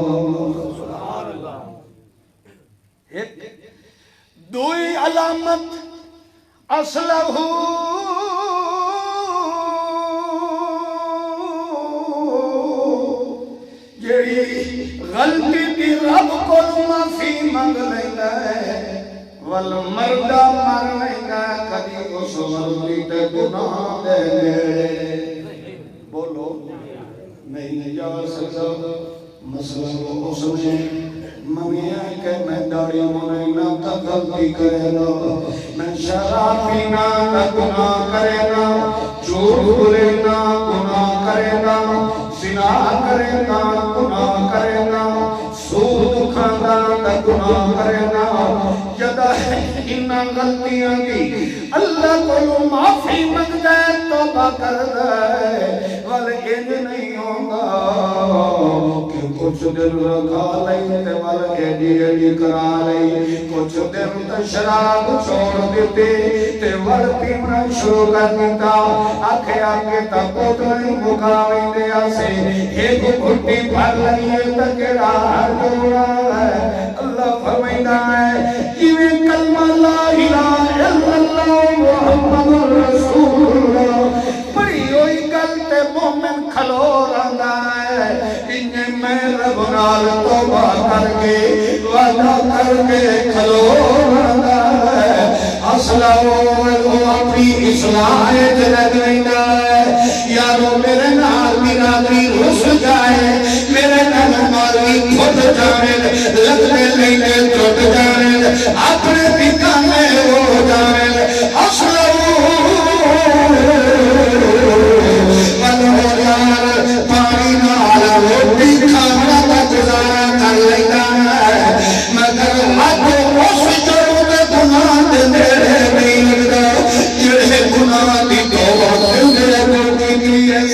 ایک دوئی علامت اصلہو جیڑی غلطی دی رب کو معافی مانگ لینا ہے والمردہ مر لینا کبھی اس غلطی تے گناہ دے لے بولو نہیں جا سکتا مسئلہ کو اس نے ممیاں کہ میں داڑی منینا تا غلطی کرنا میں شراب پینا تا گناہ کرنا چور بھولینا گناہ کرنا زنا کرنا گناہ کرنا سود کھانا تا گناہ کرنا جدہ انہاں غلطیاں دی اللہ کو معافی مانگ دے توبہ کر دے ول انج نہیں ہوگا کہ کچھ دن رکھا لئی تے ول ایڈی ایڈی کرا لئی کچھ دن تے شراب چھوڑ دیتے تے ول پینا شروع کر دیتا آکھے آکے تا بوتل مکاوی دے آسے ایک گھٹی بھر لئیے تا کیڑا ہر جوڑا ہے اللہ فرمائنا ہے جویں کلمہ لا الہ الا اللہ محمد رسول اللہ بڑی ہوئی گل تے مومن کھلو رہندا ہے انہیں میں رب نال توبہ کر کے وعدہ کر کے کھلو رہندا ہے اصلاحو اپنی اصلاح جلد ویندا ہے یارو میرے نال برادری رس جائے میرے نال مالی کھٹ جانے لگنے لینے ٹوٹ جانے اپنے ٹھکانے ہو جانے اصلاحو پانی نال روٹی کھانا کا گزارا کر لینا ہے مگر اب اس جڑوں کے گناہ دے میرے نہیں لگتا جڑے گناہ دی توبہ میرے کو کی ہے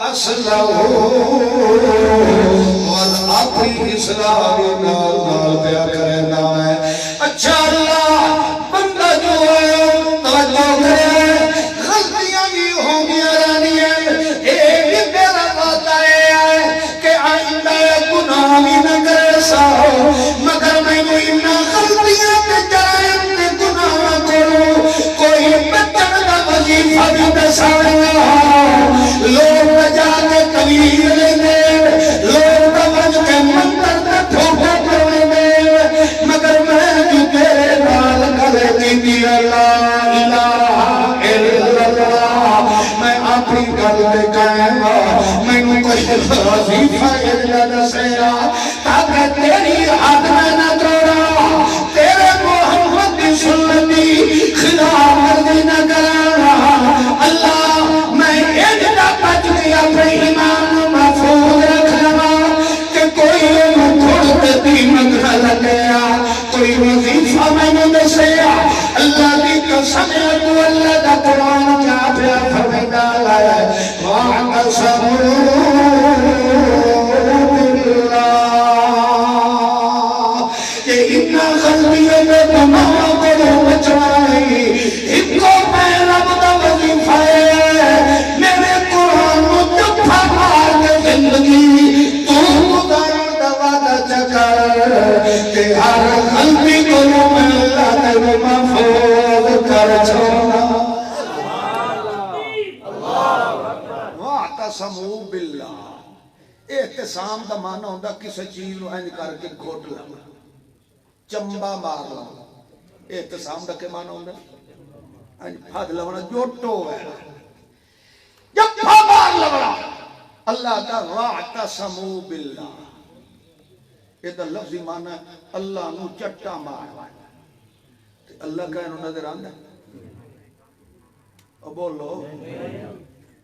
اصلہو اور اپنی اصلاح نال پیا کرنا ہے اچھا اللہ بندہ جو ہے توجہ کرے غلطیاں بھی ہوں گی رانی ہے ایک میرا وعدہ ہے کہ آئندہ گناہ بھی نہ کرے ساؤ مگر میں کوئی نہ غلطیاں تے جرائم تے گناہ کروں کوئی بچن کا وظیفہ بھی نہ ساڑا لوگ بجا کے طویل لینے لوگ بج کے منتر تے ٹھوکے کرنے مگر میں جو تیرے نال گلے کی لا الہ الا اللہ میں اپنی گل تے قائم میں نو کوئی وظیفہ الا دسیا تاکہ تیری حد میں نہ توڑا تیرے محمد کی سنتی خلاف ورزی نہ کرا اللہ میں ایجا بچ کے اپنے ایمان محفوظ رکھنا کہ کوئی کھڑتے دیمک نہ لگیا کوئی وظیفہ میں نے دسیا اللہ کی قسم ہے تو اللہ کا قرآن کیا پیا فرمیدہ ہے وَاعْتَصَمُوا بِاللَّهِ کہ اتنا غلطیوں میں گناہ کو بچائی اتنا میں رب دا وظیفہ ہے میرے قرآن کو جھوٹا مار کے زندگی تو گزارن دا وعدہ چکر کہ ہر غلطی کو میں اللہ نے محفوظ کر چھوڑا وَاعْتَصَمُوا بِاللَّهِ احتسام دا معنی ہوندا کسی چیز نو انج کر کے گھٹ لو چمبا مار لو احتسام دا کے معنی ہوندا انج پھد لونا جوٹو ہے جفا مار لونا اللہ دا وَاعْتَصَمُوا بِاللَّهِ یہ دا لفظی معنی اللہ نو چٹا مار اللہ کا انہوں نظر آندا اب بولو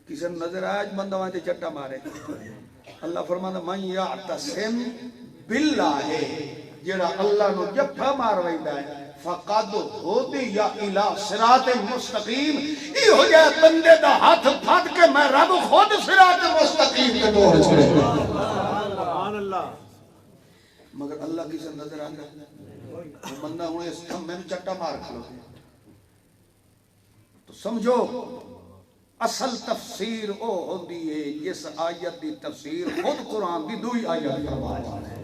کسی نظر آج بندہ وہاں تے چٹا مارے اللہ فرماتا من یعتصم باللہ جیڑا اللہ نو جفا مار ویندہ ہے فقد ہودی یا الہ صراط مستقیم ای ہو جائے بندے دا ہاتھ پھٹ کے میں رب خود صراط مستقیم کے دور چھڑے سبحان اللہ مگر اللہ کسی نظر آندا وہ بندہ ہونے اس کم میں چٹا مار کھلو تو سمجھو اصل تفسیر او ہوندی ہے جس آیت دی تفسیر خود قرآن دی دوئی آیت فرمایا ہے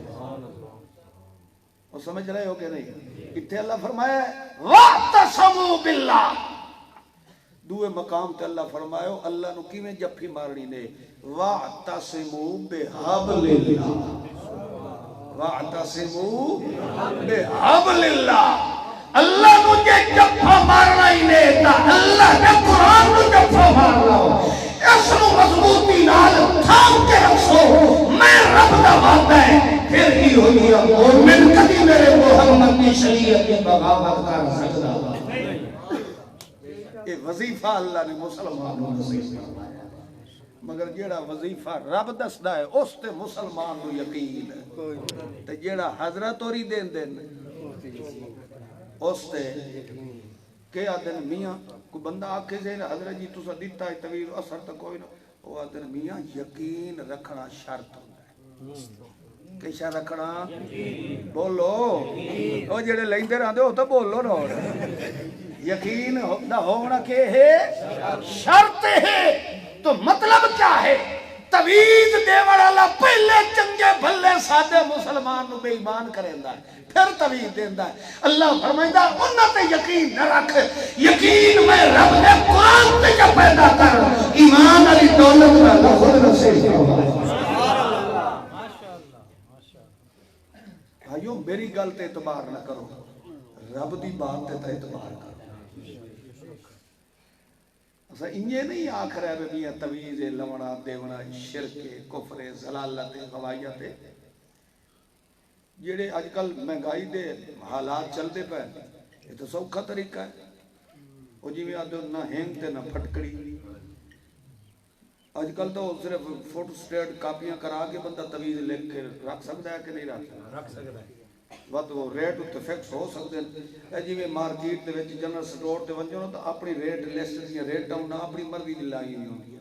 وہ سمجھ رہے ہو کہ نہیں اتھے اللہ فرمایا وَاعْتَصَمُوا بِاللَّهِ دوئے مقام تے اللہ فرمایا اللہ نو کیویں جفی مارنی نے وَاعْتَصِمُوا بِحَبْلِ اللَّهِ وَاعْتَصِمُوا بِحَبْلِ اللَّهِ اللہ نو جے جفا مارنا ہی نہیں تا اللہ نے قرآن نو جفا مارنا اس نو مضبوطی نال تھام کے رکھو میں رب دا وعدہ ہے پھر ہی ہوئی مومن کبھی میرے محمد کی شریعت کی بغاوت کر سکتا یہ وظیفہ اللہ نے مسلمانوں کو فرمایا مگر جیڑا وظیفہ رب دسدا ہے اس تے مسلمان نو یقین ہے تے جیڑا حضرت اوری دین دین اس تے کہ آدن میاں کوئی بندہ آکھے سے حضرت جی تسا دیتا ہے طویل اثر تو کوئی نہ وہ آدن میاں یقین رکھنا شرط ہوتا ہے کیسا رکھنا بولو وہ جڑے لیندے رہندے ہو تو بولو نا یقین ہونا کہ ہے شرط ہے تو مطلب کیا ہے توید دیوڑ اللہ پہلے چنگے بھلے سادے مسلمان نو بے ایمان کریندا ہے پھر توید دیندا ہے اللہ فرمائندا انہاں تے یقین نہ رکھ یقین میں رب نے قرآن تے جو پیدا کر ایمان علی دولت میں اللہ خود نصیب فرمائے بھائیو میری گل تے اعتبار نہ کرو رب دی بات تے اعتبار کرو اسا انجے نہیں آکھ رہے ہیں میاں تویز لونا دیونا شرک کفر ضلالت غوائیت جڑے آج کل مہنگائی دے حالات چلتے پہ یہ تو سوکھا طریقہ ہے وہ جی میں آدھو نہ ہینگ تے نہ پھٹکڑی آج کل تو صرف فوٹو سٹیٹ کاپیاں کرا کے بندہ تویز لکھ کے رکھ سکتا ہے کہ نہیں رکھ سکتا ہے وقت وہ ریٹ اتنے فکس ہو سکتے ہیں جی میں مارکیٹ دے وچ جنرل سٹور تے ونجو نا تو اپنی ریٹ لسٹ دیا ریٹ ڈاؤن نہ اپنی مرضی دی لائی نہیں ہوندی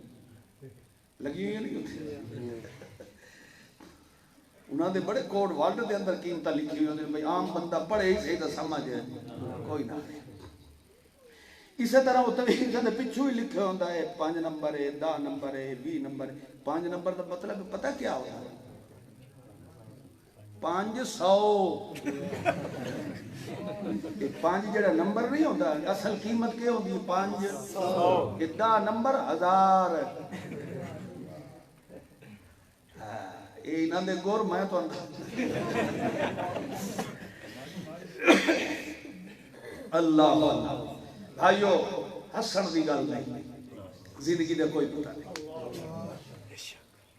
لگی ہوئی نہیں ہوتی انہاں دے بڑے کوڈ ورلڈ دے اندر قیمتاں لکھی ہوئی ہوندی بھئی عام بندہ پڑھے ہی صحیح تے سمجھ ہے کوئی نہ اسی طرح وہ تویز دے پچھو ہی لکھے ہوندا ہے 5 نمبر ہے 10 نمبر ہے 20 نمبر ہے 5 نمبر دا مطلب پتہ کیا ہوتا ہے 500 5 جڑا نمبر نہیں ہوتا اصل قیمت کیا ہوتی 500 10 نمبر 1000 یہ انہاں دے گور میں تو اللہ بھائیو حسن دی گل نہیں زندگی دے کوئی پتہ نہیں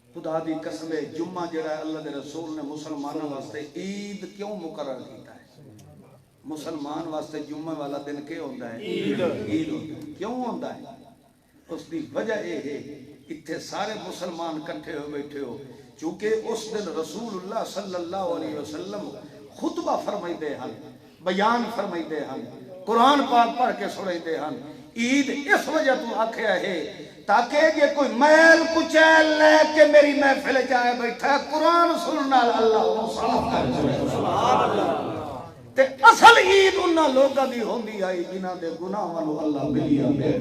خدا دی قسم جمعہ جڑا ہے اللہ دے رسول نے مسلمانوں واسطے عید کیوں مقرر کیتا ہے مسلمان واسطے جمعہ والا دن کیا ہوتا ہے عید ہوتا ہے کیوں ہوتا ہے اس دی وجہ یہ ہے اتھے سارے مسلمان کٹھے ہو بیٹھے ہو چونکہ اس دن رسول اللہ صلی اللہ علیہ وسلم خطبہ فرمائی دے ہن بیان فرمائی دے ہن قرآن پاک پڑھ کے سنائی دے ہن عید اس وجہ تو آکھیا ہے تاکہ یہ کوئی میل کچیل لے کے میری محفل جائے بیٹھا ہے قرآن سننا اللہ صاف کر تے اصل عید انہاں لوگاں دی ہوندی آئی جنہاں دے گناہاں نو اللہ ملیا بے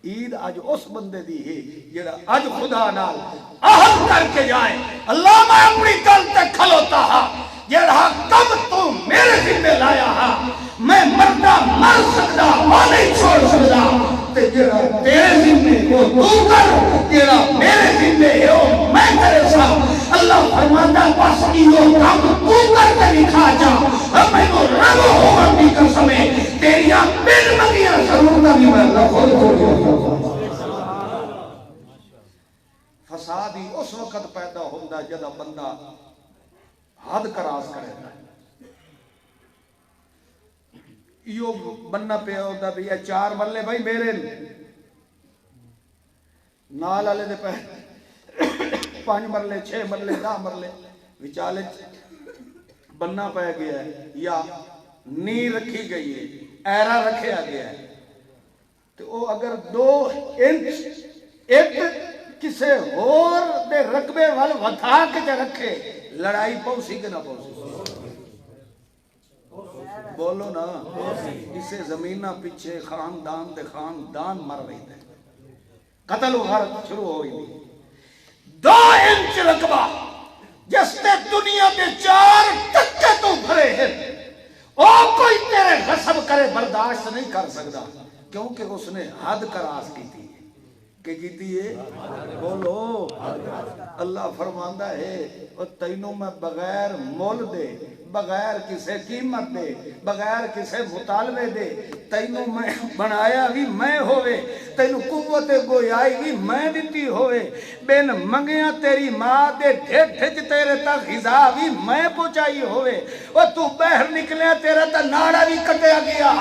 عید آج اس بندے دی ہے جڑا آج خدا نال عہد کر کے جائے اللہ میں اپنی گل تے کھلوتا ہاں جڑا کم تو میرے ذمہ لایا ہاں میں مردہ مر سکتا وہ نہیں چھوڑ سکتا تے جڑا تیرے ذمہ وہ تو کر جیڑا میرے ذمے ہے وہ میں کرے سا اللہ فرماتا بس ایو کام تو کر کے دکھا جا میں کو رب ہوگا بھی قسم ہے تیریاں بن مگیاں ضرورتاں بھی میں اللہ خود کو فساد ہی اس وقت پیدا ہوتا جدا بندہ حد کراس کرے یہ بننا پیا ہوتا بھی یہ 4 مرلے بھائی میرے نال والے دے پہ 5 مرلے 6 مرلے 10 مرلے وچالے بننا پہ گیا ہے یا نی رکھی گئی ہے ایرا رکھیا گیا ہے تو وہ اگر 2 انچ ایک کسے اور دے رقبے وال وٹھا کے جا رکھے لڑائی پوسی کہ نہ پوسی بولو نا اسے زمینہ پیچھے خاندان دے خاندان مر رہی تھے قتل و غارت شروع ہوئی 2 انچ رقبہ جس تے دنیا دے 4 ٹکے تو بھرے ہیں او کوئی تیرے غصب کرے برداشت نہیں کر سکتا کیونکہ اس نے حد کراس کی تھی کہ کیتی ہے بولو اللہ فرماندہ ہے اور تینوں میں بغیر مول دے بغیر کسے قیمت دے بغیر کسے مطالبے دے تینوں میں بنایا بھی میں ہوئے تینوں قوت گویائی بھی میں دیتی ہوئے بین منگیاں تیری ماں دے ڈھج تیرے تک غذا بھی میں پہنچائی ہوئے اور تو باہر نکلے تیرے تک ناڑا بھی کٹیا گیا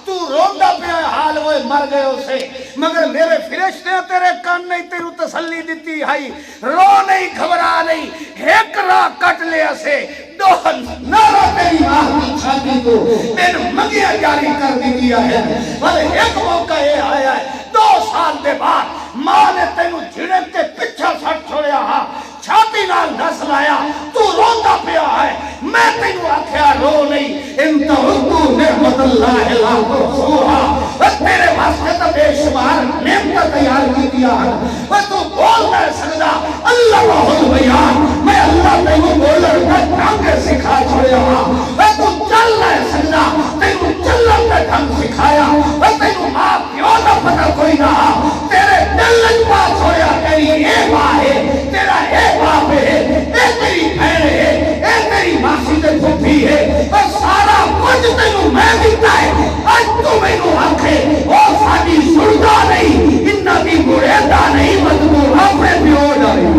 تو روندہ پہ حال ہوئے مر گئے اسے مگر میرے فرشتے تیرے کان نہیں تیرو تسلی دیتی ہائی رو نہیں گھبرا نہیں ایک راہ کٹ لے اسے 2 نارا تیری ماں کی چھاتی کو بین مگیاں جاری کر دی دیا ہے بلے ایک موقع یہ آیا ہے 2 سال دے بعد ماں نے تینو جھڑک کے پچھا سٹ چھوڑیا ہاں چھاتی نال نس لایا تو روندہ پیا ہے میں تینو آکھیا رو نہیں انتہدو نعمت اللہ لا تحصوها تیرے واسطے تو بے شمار نعمت تیار کی دیا ہے تو بول نہیں سکتا اللہ بہت بیان میں اللہ تینو بولر کا ڈھنگ سکھا چھوڑیا ہاں تو چل نہیں سکتا تینو چلن کا ڈھنگ سکھایا تینو ماں پیو نہ پتہ کوئی نہ تیرے دل پاس ہویا تیری اے ماں ہے تیرا اے باپ ہے اے تیری بہن ہے اے تیری ماسی تے پھوپھی ہے اور سارا کچھ تینوں میں دیتا ہے آج تو میں نو آنکھے او ساڈی سندا نہیں انہاں دی مریدا نہیں مطلب اپنے پیو ڈالی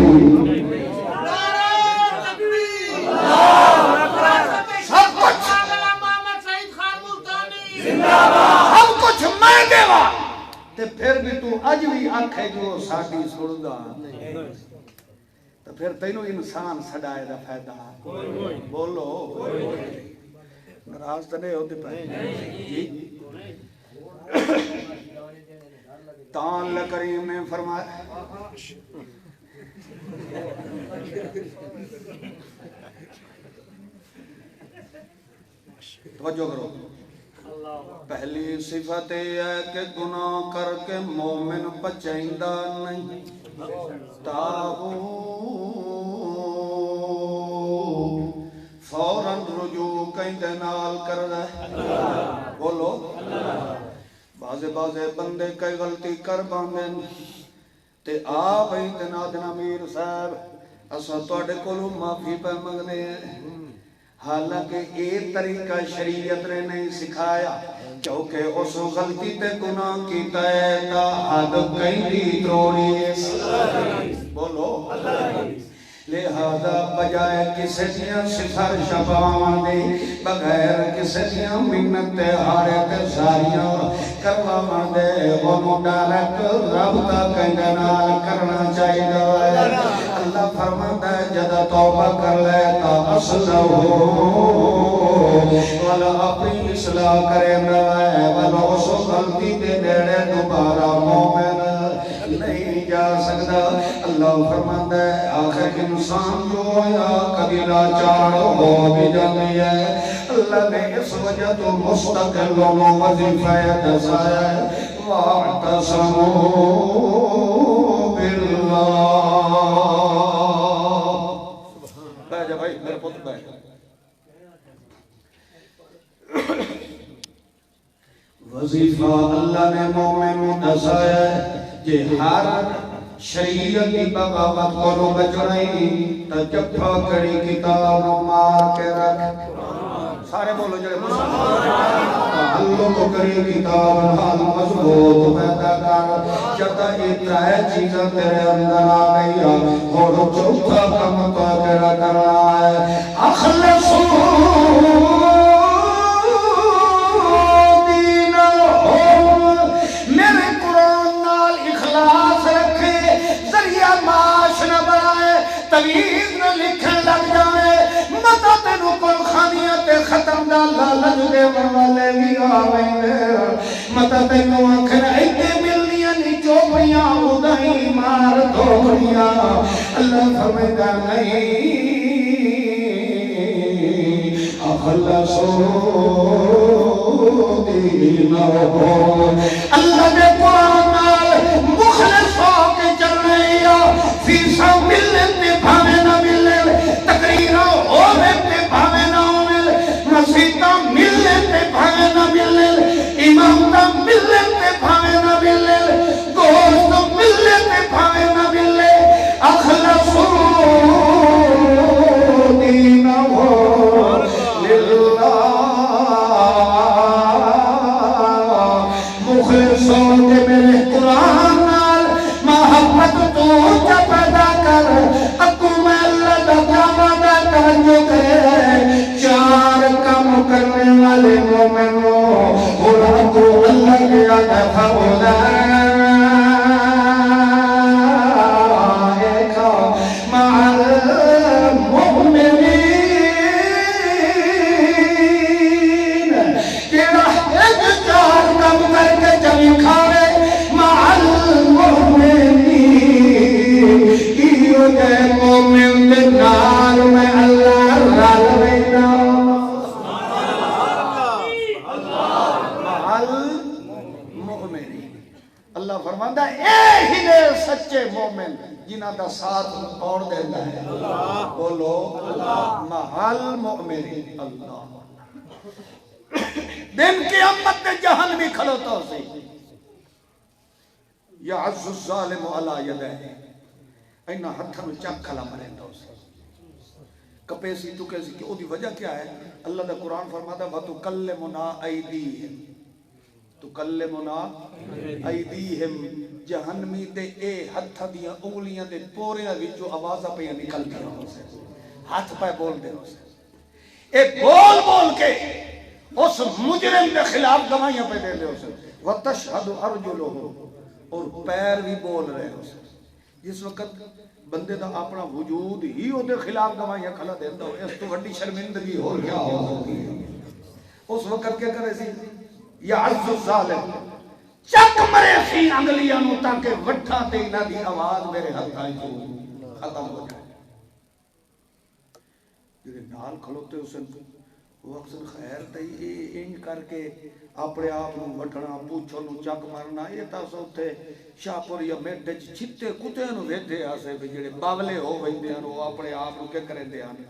سب کچھ سب کچھ میں دیوا تے پھر بھی تو اج بھی آنکھے جو ساڈی سندا تو پھر تینوں انسان سڑائے دا فائدہ بولو ناراض تو نہیں ہوتے پہ جی تان کریم نے فرمایا توجہ کرو پہلی صفت یہ ہے کہ گناہ کر کے مومن بچائندہ نہیں تابو فوراً رجوع کہیں دینال کر رہے بولو بازے بندے کئی غلطی کر باندھیں تے بھئی دنا میر صاحب اسا توڑے کولو معافی پہ منگنے ہیں حالانکہ ایک طریقہ شریعت نے نہیں سکھایا کیونکہ اس غلطی تے گناہ کیتا ہے تا حد کہیں دی تروڑی ہے بولو لہذا بجائے کسی دیا سفر شفاوان دے بغیر کسی دیا منت حارت ساریاں کروامان دے وہ ڈائریکٹ رابطہ کنگنال کرنا چاہیے اللہ فرماتا ہے جدہ توبہ کر لے تا اصل ہو والا اپنی اصلاح کرے نوائے والا اس غلطی دے نیڑے دوبارہ مومن نہیں جا سکتا اللہ فرماتا ہے آخر انسان جو آیا کبھی لاچار ہو بھی جاتی ہے اللہ نے اس وجہ تو مستقل وظیفہ دسایا ہے وَاعْتَصَمُوا بِاللَّهِ بیٹھ جا بھائی میرے پوت بیٹھ وظیفہ اللہ نے مومن دسایا ہے جے ہر شریعت کی بغاوت کو بچنائی تو جفا کڑی کتاب مار کے رکھ سارے بولو جڑے اللہ کو کری کتاب حال مضبوط پیدا کر جتا اترائے چیزیں تیرے اندر آ گئی اور چوتھا کم تو تیرا کرنا ہے اخلصو تویز نہ لکھن لگ جائے مطا تینو کل خانیت ختم دا لالج دے والے بھی آویں مطا تینو آخر ایتے ملنیاں نہیں چوپیاں ادائی مار دھوڑیاں اللہ فرمائے گا نہیں اخلصو دینہو اللہ دے قرآن نال مخلص ہو کے چلنے یا فیسا ملنے تے بھاوے نہ ملنے تقریرہ ہوئے تے بھاوے نہ ہوئے مسیطہ ملنے تے بھاوے نہ ملنے امامتہ ملنے تے بھاوے نہ ملنے گوشت ملنے تے بھاوے نہ ملنے اخلصو دینہو للہ مخلصوں کے میرے قرآن نال محبت تو جا پیدا کر اکو میں اللہ دا جامعہ توجہ کرے چار کام کرنے والے مومنوں اور تو اللہ کے عطا ہودا اللہ فرماندہ اے ہی نے سچے مومن جنہ دا ساتھ توڑ دیتا ہے بولو محل مومن اللہ دن قیامت دے جہن بھی کھلوتا اسے یعز الظالم علی یدہ اینا ہتھا میں چک کھلا مریندا اسے کپیسی تو کیسی کہ او دی وجہ کیا ہے اللہ دا قرآن فرماتا وَتُكَلِّمُنَا أَيْدِيهِمْ تُكَلِّمُنَا أَيْدِيهِمْ جہنمی دے اے ہتھا دیا انگلیاں دے پوریاں وچوں آوازاں پہ نکل دیا اسے ہاتھ پہ بول دے اسے اے بول بول کے اس مجرم دے خلاف گواہیاں پہ دے دے اسے وَتَشْهَدُ أَرْجُلُهُمْ اور پیر بھی بول رہے اسے جس وقت بندے دا اپنا وجود ہی او دے خلاف گواہیاں کھلا دیتا ہو اس تو وڈی شرمندگی ہو کیا ہوگی اس وقت کیا کرے سی یعز الظالم چک مرے سی انگلیاں نو تاکہ وٹھا تے نہ دی آواز میرے ہاتھ آئی تو ختم ہو جائے جڑے نال کھلوتے اسن وقت خیر تے انج کر کے اپنے آپ نو وٹھنا پوچھو نو چک مارنا یہ تاسو اوتھے شاہپور یا میڈ وچ چھتے کتے نو ویدھے آسے جڑے باولے ہو ویندے ہن او اپنے آپ نو کیا کریندے ہن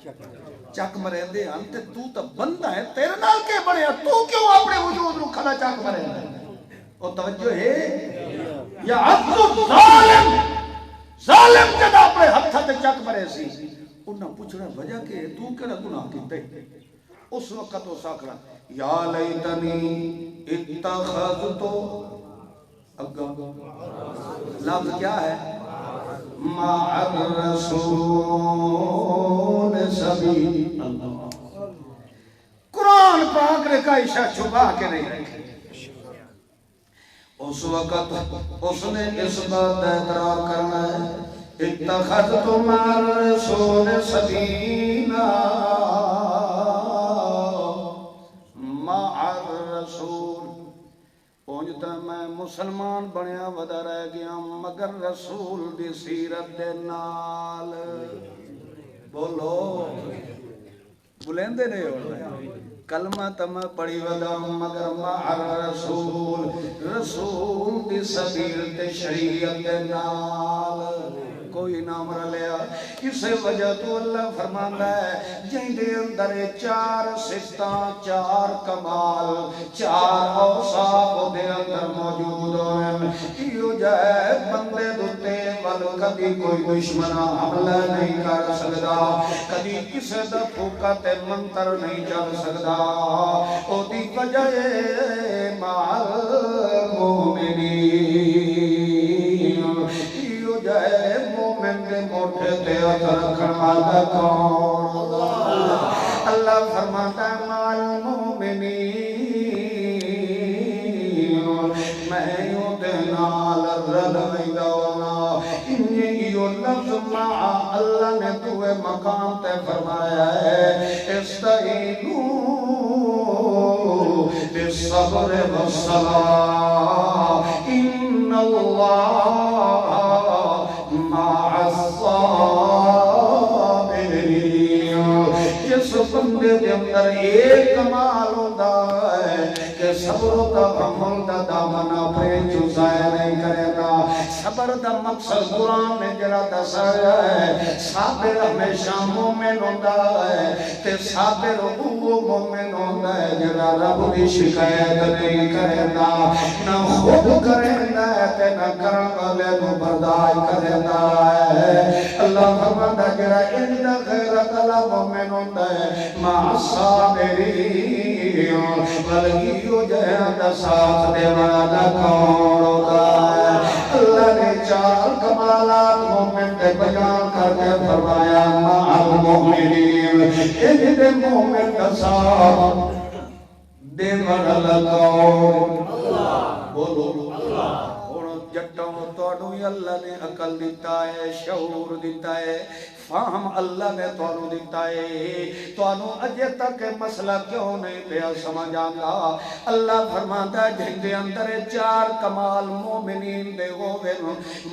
چک مریندے ہن تے تو تے بندہ ہے تیرے نال کے بنیا تو کیوں اپنے وجود نو کھلا چک مریندا او توجہ ہے یا عبد ظالم ظالم جدا اپنے ہتھ تے چک مرے سی انہاں پوچھنا وجہ کہ تو کیڑا گناہ کیتے اس وقت وہ ساکھڑا یا لیتنی اتخذتو اگا لفظ کیا ہے مع الرسول سبیل قرآن پاک نے کا عشاء چھپا کے نہیں رکھے اس وقت اس نے اس بات اعتراف کرنا ہے اتخذتو مع الرسول سبیلا پہنچتا میں مسلمان بنیا ودا رہ گیا مگر رسول دی سیرت دے نال بولو بلندے نہیں ہو رہے کلمہ تمہ پڑی ودا مگر مع رسول رسول دی سبیل تے شریعت دے نال کوئی نام رہ لیا کسے وجہ تو اللہ فرمانا ہے جن دے اندر چار صفتاں چار کمال چار اوصاف دے اندر موجود ہیں یہ جائے ول کبھی کوئی دشمن حملہ نہیں کر سکدا کبھی کسے دا پھوکا تے منتر نہیں چل سکدا او دی وجہ مال مومنین ایو جائے مومن دے موٹھے تے ہاتھ رکھن والا کون اللہ فرماتا ہے مال مومنین میں یوں دے نال رل ویدونا انہیو لفظ مع اللہ نے توے مقام تے فرمایا ہے استعینوا بالصبر والصلاة ان اللہ مع الصابرین جس بندے دے اندر ایک کمال ہوتا ہے کہ صبر و تحمل دا دامن اپنے چوزائے نہیں کرے گا صبر دا مقصد قرآن نے جڑا دسایا ہے صابر ہمیشہ مومن ہوتا ہے تے صابر وہ مومن ہوتا ہے جڑا رب دی شکایت نہیں کرے گا نہ خود کرے گا تے نہ کرن والے کو برداشت کرے گا اللہ فرماتا جڑا ان دا غیرت والا مومن ہوتا ہے مع الصابرین بلکہ جہاں دا ساتھ دے والا کون ہوتا ہے اللہ نے چار کمالات مومن دے بیان کر کے فرمایا مع المؤمنین ان دے مومن دا ساتھ دے والا کون بولو جٹوں توڑوں اللہ نے عقل دیتا ہے شعور دیتا ہے فہم اللہ نے توڑوں دیتا ہے توڑوں اجے تک مسئلہ کیوں نہیں پیا سمجھ آگا اللہ فرماتا ہے جن دے اندر چار کمال مومنین دے ہوئے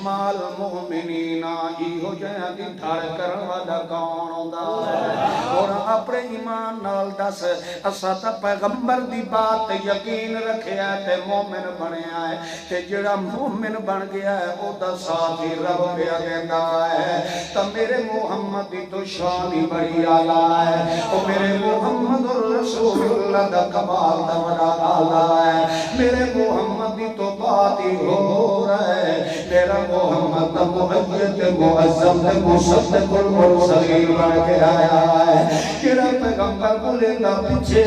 مال مومنین ہی ہو جائیں دی ڈھار کرن والا کون ہوتا ہے اور اپنے ایمان نال دس اسا تا پیغمبر دی بات یقین رکھے ہے تے مومن بنے آئے تے جڑا مومن بن گیا ہے او دا ساتھ ہی رب پیا دیتا ہے تو میرے محمد دی تو شانی بڑی آلہ ہے او میرے محمد رسول اللہ دا کمال دا بڑا آلہ ہے میرے محمد دی تو بات ہی ہو رہا ہے میرا محمد دا محجت معظم دا مصدق المرسلین بن کے آیا ہے جڑا پیغمبر بولے نہ پیچھے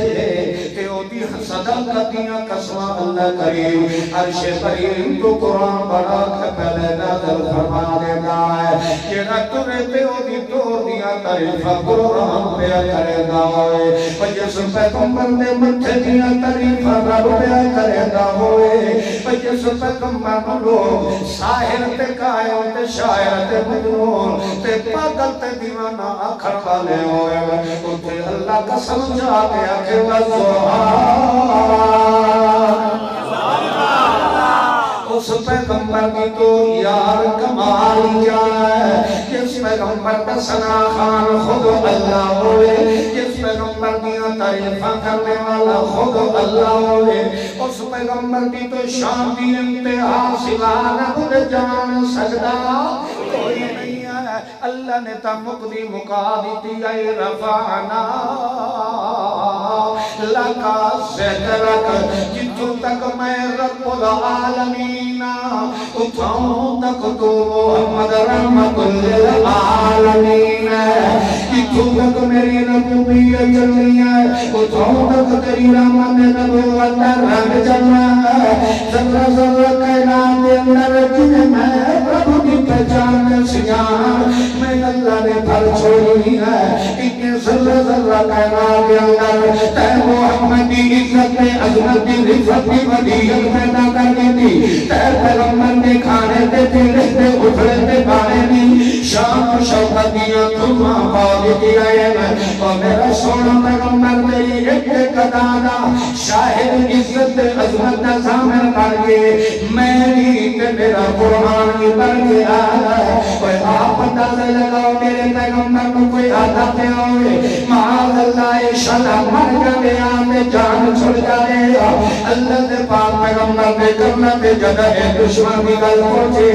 تے او دی صداقتیاں قسمہ اللہ کریم عرش کریم تو قرآن بڑا کے پہلے نازل فرما دیتا ہے جڑا تُرے تے او دی توڑ دیا تعریفہ قرآن پیا کرے گا ہوئے جس پیغمبر دے مٹھے دیا تعریفہ رب پیا کرے گا ہوئے جس پیغمبر لوگ ساحر تے قائم تے شاعر تے مجنون تے پاگل تے دیوانہ آخر والے ہوئے اٹھے اللہ کا سمجھا دیا کہ اس پیغمبر کی تو یار کمال کیا ہے جس پیغمبر کا ثنا خان خود اللہ ہوئے جس پیغمبر کی تعریفہ کرنے والا خود اللہ ہوئے اس پیغمبر کی تو شان دی انتہا سوا نہ بھول جان سکتا کوئی نہیں ہے اللہ نے تمک دی مکا دیتی اے رفعنا لکا ذکرک جتوں تک میں رب العالمین اٹھاؤں تک تو محمد رحمت للعالمین جتوں تک میری ربوبیت چلنی ہے اٹھاؤں تک تیری رحمت نبوت رنگ چلنا ہے ذرہ ذرہ کائنات کے اندر جنہیں میں رب کی پہچان سیاں میں اللہ نے پھر چھوڑی ہے اتنے ذرہ ذرہ کائنات کے اندر تے محمدی عزت میں عظمت دی رفت دی ودیت پیدا کر دی تھی تے پیغمبر نے کھانے تے پیلے تے اٹھڑے تے بانے دی شان و شوقت دیا تم آباد دیا ہے اور میرا سونا پیغمبر تیری ایک قدادہ شاہد عزت عظمت دا سامن کر کے میری تے میرا قرآن کی بڑھ کے آیا ہے کوئی آپ اندازہ لگاؤ میرے پیغمبر کو کوئی آدھا پہ ہوئے معاذ اللہ شلہ مر گئے آنے جان چھوڑ جائے اللہ دے پاک پیغمبر دے کرنا دے جدہ دشمن کی گل پہنچے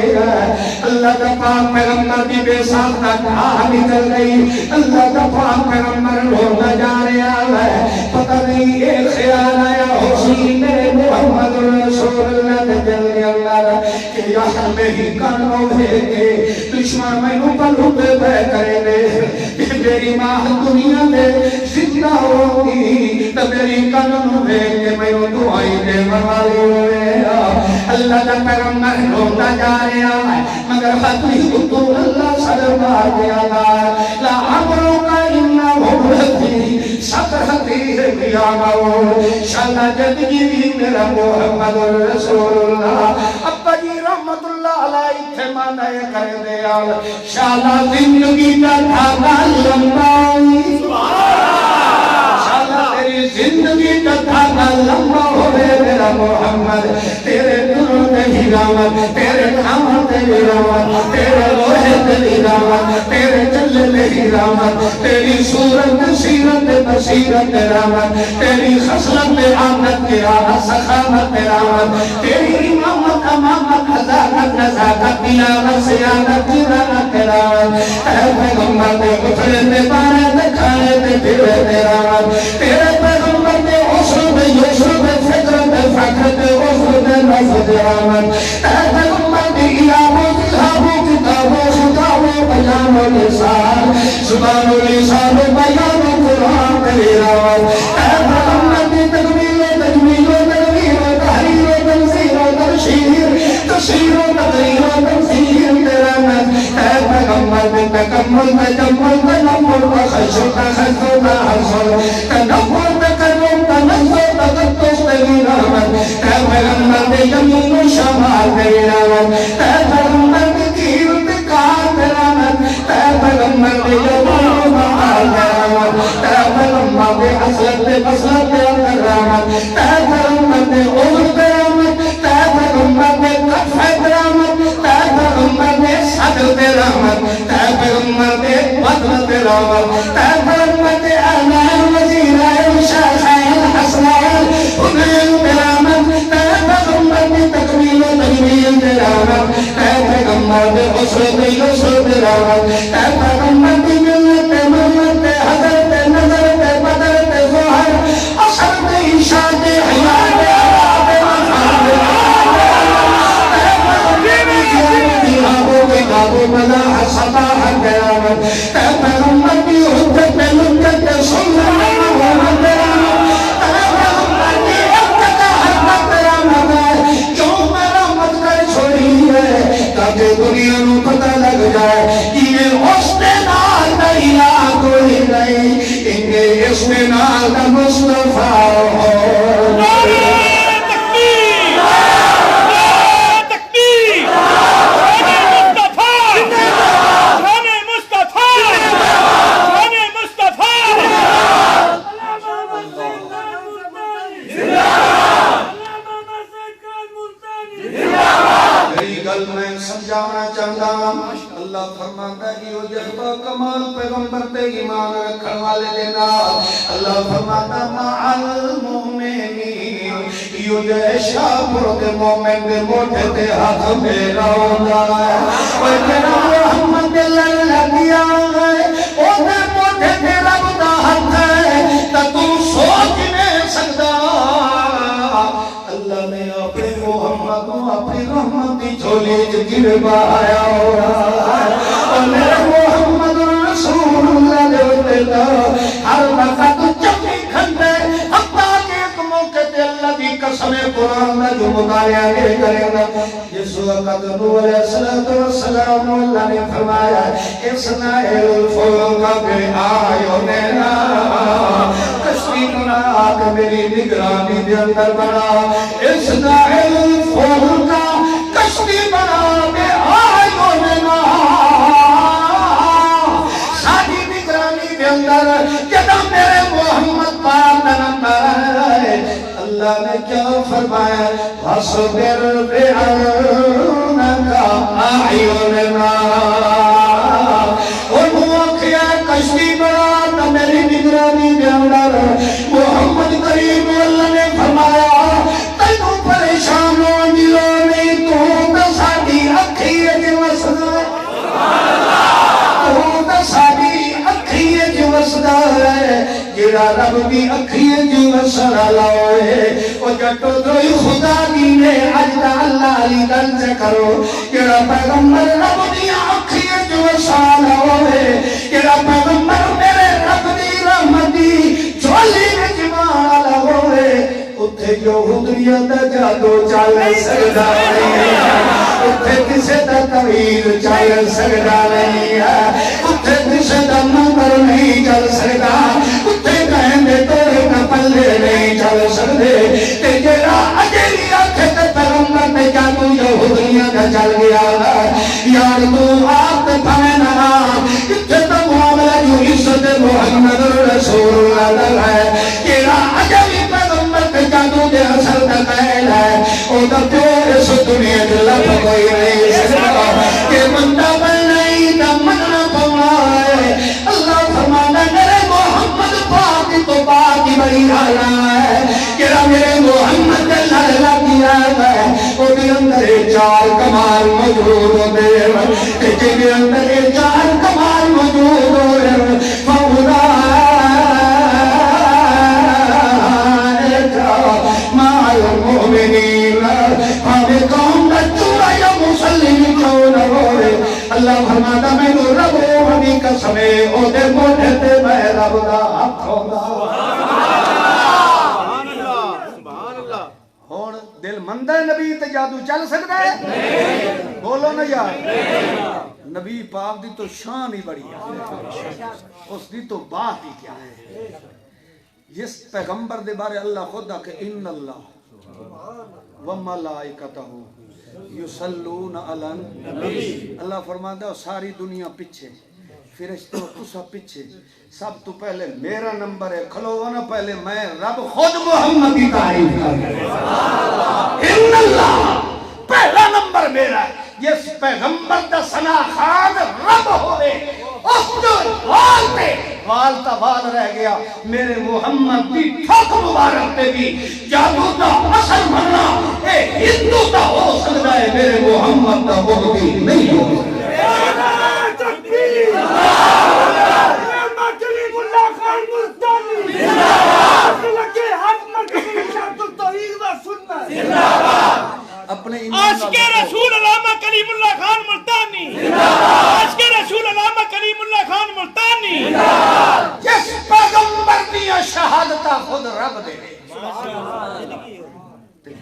اللہ دے پاک پیغمبر کی بے ساتھ نہ نکل گئی اللہ دے پاک پیغمبر لوٹا جا رہا ہے پتہ نہیں ایک خیال آیا حسین محمد رسول اللہ دے جلدی اللہ کہ یہاں میری کانوں ہے کہ دشمن میں نو پلو پہ بے کرے دے کہ میری ماں دنیا میں زندہ ہوگی تو میری کانوں ہے کہ میں نو دعائی دے موالی ہوئے اللہ کا پیغمبر روتا جا رہا ہے مگر خطری حضور اللہ سلام آگیا لا عمرو کا انہا ہوتی سکرتی ہے بیاغاؤ شالا جدگی میرا محمد رسول اللہ ابا جی رحمت اللہ علیہ تھے مانے کر دے شالا زندگی کا دھاگا لمبائی شالا تیری زندگی کا دھاگا لمبا ہوئے میرا محمد تیرے دنوں تیری رامت تیرے کھامت تیری رامت تیرے روحے تیری رامت تیرے چلے تیری رامت تیری صورت سیرت بصیرت رامت تیری خصلت عادت کی رامت سخامت رامت تیری امامت امامت حضارت نزاکت دیانت سیادت دیانت رامت اے پیغمبر دے اٹھلے دے بارے دے کھانے دے پھرے دے رامت تیرے پیغمبر دے عصر دے یسر دے فکر دے فکر دے عصر دے نفر دے رامت اے پیغمبر دے الہو کتابو کتابو خطابو بیان و لسان زبان و لسان و بیان و قرآن دے رامت اے پیغمبر دے تکمیل و تجمیل و تنویر و تحریر و تنزیر و ترشیر تشیر و تقریر و تنزیر دے رامت اے پیغمبر دے تکمل تجمل تنمل و خشو تخشو تحصل تنمل تکرم تنزل تقدس دے رامت اے پیغمبر دے یمین و شمال دے رامت اے پیغمبر دے دیر دے کار دے رامت اے پیغمبر دے یمین و محال دے رامت اے پیغمبر دے حسلت دے بسلت دے اندر رامت اے پیغمبر دے عمر دے رامت اے پیغمبر دے قطفہ دے رامت اے پیغمبر دے صدر دے رامت اے پیغمبر دے بدر دے رامت اے پیغمبر دے اعلان وزیر شاخین حسنین حنین دے رامت اے پیغمبر دے تکمیل و تجمیل دے رامت اے پیغمبر دے عصر دے یسر دے رامت اے پیغمبر دے ملت دے محمد دے حضرت دے نظر دے بدر دے ظہر اثر دے عشاء دے حیاء دے عراب دے مفاد دے اے پیغمبر دے زیارت دی آبو کے بابو ملا حسطاہ دے رامت اے پیغمبر دے حجت دے لکت دے سنت دے محمد دے رامت اے پیغمبر دے ارتقا حرمت دے رامت کیوں میں رحمت کر چھوڑی ہے تاکہ دنیا نو پتہ لگ جائے یہ اس نے نال دریا کوئی نہیں انگے اس نے نال دا مصطفیٰ ہو سمجھانا چاہتا اللہ فرماتا ہے یہ جذبہ کمال پیغمبر تے ایمان رکھن والے دینا اللہ فرماتا مع المؤمنین یہ جیشا پرد مومن دے موٹے تے ہاتھ میرا ہوتا ہے اور جنا محمد اللہ کیا ہے او دے موٹے تے رب دا ہاتھ ہے تا تو سوچ نہیں سکتا اللہ نے اپنے محمد کو اپنی رحمت دی جھولی جگر بایا ہو رہا ہے اور میرے محمد رسول اللہ دے ہر وقت چکی کھندے حتیٰ کہ ایک موقع تے اللہ دی قسم قرآن میں جو مطالعہ کرے گا جس وقت نوح علیہ السلام اللہ نے فرمایا اسنائل الفلک بِأَعْيُنِنَا کشتی بنا کہ میری نگرانی دے اندر بنا اسنائل الفلک کشتی بنا بِأَعْيُنِنَا ساری نگرانی دے اندر جدہ میرے محمد پاک نمبر ہے اللہ نے کیا فرمایا فَصْبِرْ بِأَعْيُنِنَا انہوں کیا کشتی بنا تا میری نگرانی دے اندر محمد کریم اللہ نے فرمایا تینوں پریشان ہو جلو نہیں تو ساڑی اکھیے جو وسدا ہے تو ساڑی اکھیے جو وسدا ہے جڑا رب دی اکھیاں جو وسلا لاوے او جٹو دوئی خدا دی نے اج دا اللہ علی درج کرو جڑا پیغمبر رب دی اکھیاں جو وسلا لاوے جڑا پیغمبر میرے رب دی رحمت دی جھولی وچ مالا ہوے اتھے یہودیت دا جادو چل سکدا نہیں اتھے کسے دا توحید چل سکدا نہیں ہے اتھے کسے دا منبر نہیں چل سکدا اتھے کہندے تیرے نہ پلے نہیں چل سکدے تے جڑا اجلی اکھ تے پیغمبر تے جادو یہودیت دا چل گیا یار تو آپ پھینا کتے دا معاملہ جو عزت محمد رسول اللہ ہے جڑا اجلی پیغمبر تے جادو دے اثر دا قائل ہے او دا پیور اس دنیا دے لب کوئی نہیں سکتا کہ بندہ بن نہیں دا مننا پوا ہے اللہ فرمانا میرے محمد پاک تو باقی بڑی آنا ہے جڑا میرے محمد دے لڑ کیا ہے او دے اندر چار کمال موجود ہوتے ہیں کہ جے اندر چار کمال موجود ہوتے ہیں فولا اللہ فرماتا میں نو رب ہونی قسمے او دے موڑے تے میں رب دا ہاتھ ہوندا سبحان اللہ ہون دل مندہ نبی تے جادو چل سکتا ہے بولو نا یار نبی پاک دی تو شان ہی بڑی ہے اس دی تو بات ہی کیا ہے جس پیغمبر دے بارے اللہ خدا کہ ان اللہ وملائکتہ یصلون علی النبی اللہ فرماتا ہے ساری دنیا پیچھے فرشتوں تسا پیچھے سب تو پہلے میرا نمبر ہے کھلو نا پہلے میں رب خود محمد کی تعریف کر ان اللہ پہلا نمبر میرا ہے جس پیغمبر دا سنا خان رب ہوئے اس جو وال تا وال رہ گیا میرے محمد دی ٹھوک مبارک تے بھی جادو دا اثر مرنا اے ہندو دا ہو سکتا ہے میرے محمد دا ہو بھی نہیں ہو اپنے عاشق رسول علامہ کلیم اللہ خان ملتانی عاشق رسول علامہ کلیم اللہ خان ملتانی جس پیغمبر دیا شہادتہ خود رب دے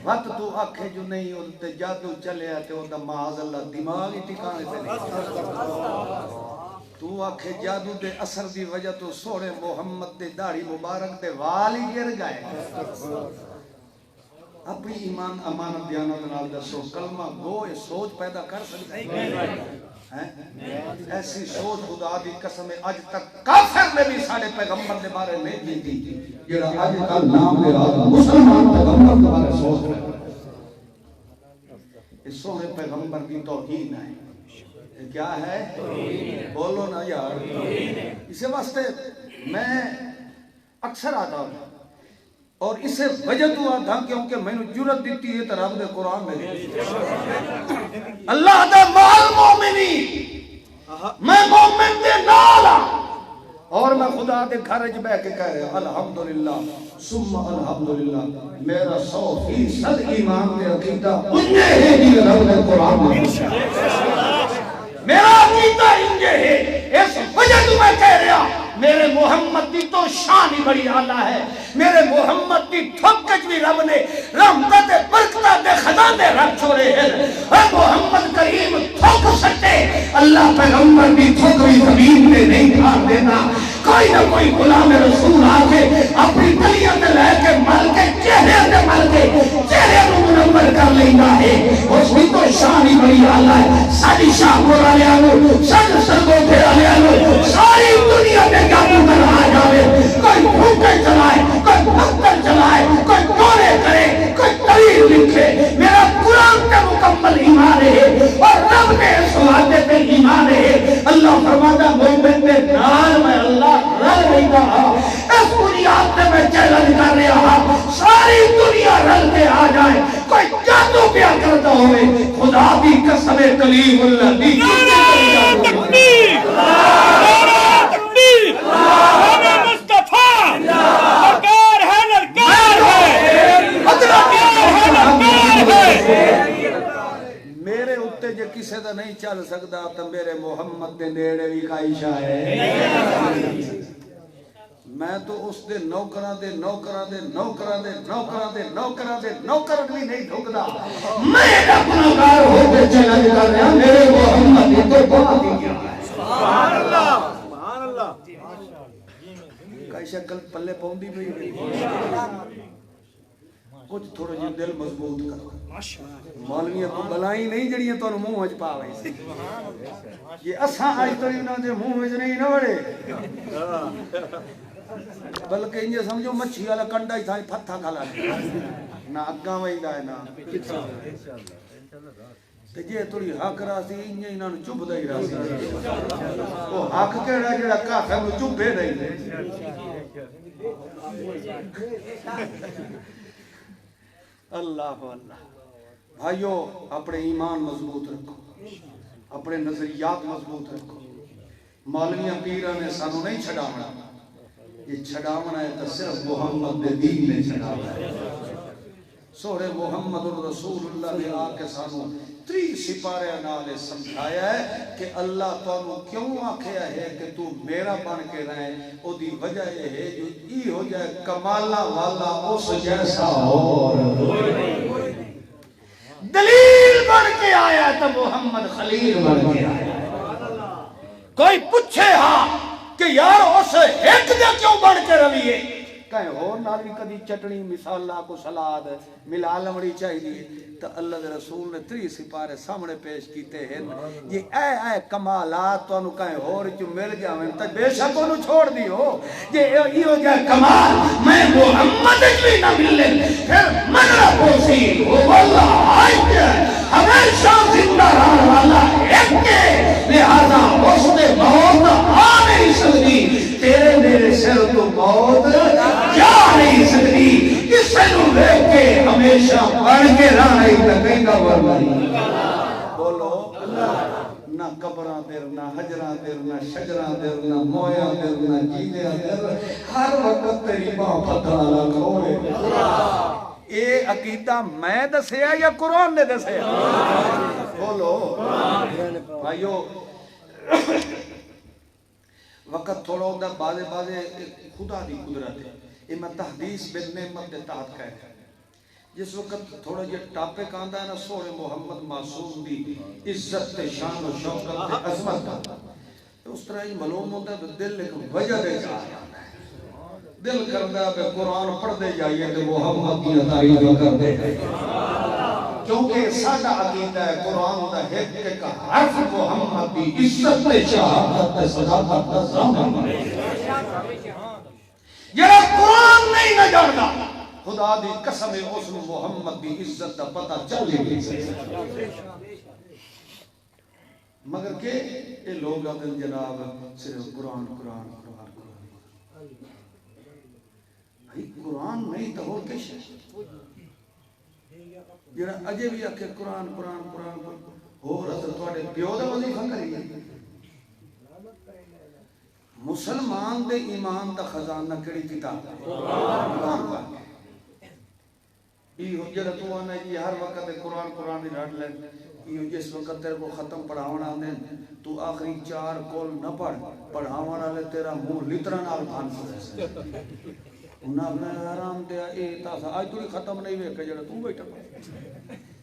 وقت تو آنکھیں جو نہیں ہوتے جادو چلے آتے ہوتا معاذ اللہ دماغ ہی ٹھکانے پہ نہیں تو آنکھیں جادو دے اثر دی وجہ تو سوڑے محمد دے داڑھی مبارک دے والی گر گئے اپنی ایمان امانت دیانت نال دسو کلمہ گو سوچ پیدا کر سکتے ہیں ایسی سوچ خدا دی قسم آج تک کافر نے بھی ساڑھے پیغمبر دے بارے نہیں دی تھی جیڑا آج کل نام دے آدھا مسلمان پیغمبر دے بارے سوچ رہے اس سونے پیغمبر کی توہین ہے کیا ہے بولو نا یار اسے واسطے میں اکثر آتا ہوں اور اسے وجہ تو آتا کیونکہ میں نے جرت دیتی ہے طرف دے قرآن میں اللہ دا مال مومنی میں مومن دے نالا اور میں خدا دے گھرج بے کے کہہ رہے الحمدللہ ثم الحمدللہ میرا 100% ایمان دے عقیدہ انجے ہے جی رب دے قرآن میں میرا عقیدہ انجے ہے اس وجہ تو میں کہہ رہا میرے محمد دی تو شان ہی بڑی آلہ ہے میرے محمد دی ٹھوکج بھی رب نے رحمت برکتہ دے خزانے رکھ چھوڑے ہیں اے محمد کریم ٹھوک سکتے اللہ پیغمبر دی ٹھوک بھی زمین میں نہیں کھار دینا کوئی نہ کوئی غلام رسول آکے اپنی تلیاں دے لے کے مل کے چہرے دے مل کے چہرے کو منور کر لینا ہے اس بھی تو شان ہی بڑی آلہ ہے ساری شاہ گورا لے آلو سرگو پھیرا لے آلو ساری دنیا میں جادو کر آ جاوے کوئی بھوکے چلائے کوئی پتھر چلائے کوئی دورے کرے کوئی تحریر لکھے میرا قرآن کا مکمل ایمان ہے اور رب نے اس وعدے پہ ایمان ہے اللہ فرماتا مومن دے نال میں اللہ رل نہیں رہا اس بنیاد پہ میں چیلنج کر رہا ساری دنیا رل کے آ جائے کوئی جادو کیا کرتا ہوئے خدا دی قسم کلیم اللہ دی تکبیر نعرہ تکبیر نعرہ مصطفیٰ اتنے جے کسے دا نہیں چل سکتا تو میرے محمد دے نیڑے بھی کائشہ ہے میں تو اس دے نوکران دے نوکران دے نوکران دے نوکران دے نوکران دے نوکران بھی نہیں ڈھکدا میں گناہگار ہو کے چیلنج کر رہا میرے محمد نے تو بات ہی کیا ہے سبحان اللہ سبحان اللہ کائشہ کل پلے پوندی بھی کچھ تھوڑا جی دل مضبوط کرو مولویاں کو بلائی نہیں جڑیاں تو منہ وچ پا وئی سی یہ اساں اج تو انہاں دے منہ وچ نہیں نہ وڑے بلکہ انجے سمجھو مچھی والا کنڈا ہی تھا پھتھا کھلا نہ اگاں ویندا ہے نہ تے جے تھوڑی حق راسی انجے انہاں نوں چبدا ہی راسی او حق کیڑا جڑا کافر نوں چبے نہیں اللہ اللہ بھائیو اپنے ایمان مضبوط رکھو اپنے نظریات مضبوط رکھو مولویاں پیراں نے سانو نہیں چھڈاونا یہ چھڈاونا ہے تو صرف محمد دے دین نے چھڈاونا ہے سورے محمد رسول اللہ نے آ کے سانو 3 سپارے نال سمجھایا ہے کہ اللہ تانوں کیوں آکھیا ہے کہ تو میرا بن کے رہے او دی وجہ یہ ہے جو ای ہو جائے کمالا والا اس جیسا اور دلیل بن کے آیا تو محمد خلیل بن کے آیا کوئی پوچھے ہاں کہ یار اس ایک دے کیوں بن کے رویے کہیں اور نال بھی کدی چٹنی مثالہ کو سلاد ملا لمڑی چاہیے تو اللہ دے رسول نے 3 سپارے سامنے پیش کیتے ہیں یہ اے کمالات تو انہوں کہیں اور جو مل جاویں تو بے شک انہوں چھوڑ دیو یہ ہو جائے کمال میں محمد بھی نہ ملے پھر من رفوسی ہو واللہ آئیت ہمیشہ زندہ رہا والا ایک کے لہذا اس نے موت آ نہیں سکتی تیرے میرے سر تو موت جا نہیں سکتی کسے نو دیکھ کے ہمیشہ بڑھ کے رہنا ہی تکیں گا ورمانی بولو نہ قبراں در نہ حجراں در نہ شجراں در نہ مویاں در نہ جیدیاں در ہر وقت تیری ماں پتہ لگ ہوئے اے عقیدہ میں دسیا یا قرآن نے دسیا بولو بھائیو وقت تھوڑا ہوتا بازے خدا دی قدرت ہے یہ میں تحدیث بن نعمت دے تحت کہہ رہا جس وقت تھوڑا یہ ٹاپک آندا ہے نا سورے محمد معصوم دی عزت تے شان و شوکت تے عظمت کا اس طرح ہی معلوم ہوتا ہے دل ایک وجہ دے جا رہا ہے دل کردا ہے قرآن پڑھ دے جائیے تے محمد کی تعریف کر دے کیونکہ ساڈا عقیدہ ہے قرآن دا ایک حرف محمد دی عزت تے شہادت تے صداقت دا ضامن یہ قرآن نہیں نہ جاندا خدا دی قسم ہے اس محمد دی عزت دا پتہ چل گئی مگر کہ یہ لوگ اگر جناب صرف قرآن قرآن قرآن قرآن بھائی قرآن نہیں تو اور کش ہے جڑا اجے بھی آکھے قرآن قرآن قرآن اور حضرت تواڈے پیو دا وظیفہ کریے مسلمان دے ایمان دا خزانہ کیڑی کتاب ہے قرآن پاک یہ جڑا تو آنا جی ہر وقت قرآن قرآن دی رٹ لے یہ جس وقت تیرے کو ختم پڑھاونا دیں تو آخری 4 کول نہ پڑھاونا والے تیرا منہ لترا نال بھان پڑے انہاں اپنا آرام دیا اے تاسا آج تھوڑی ختم نہیں ہوئے کہ جڑا تو بیٹھا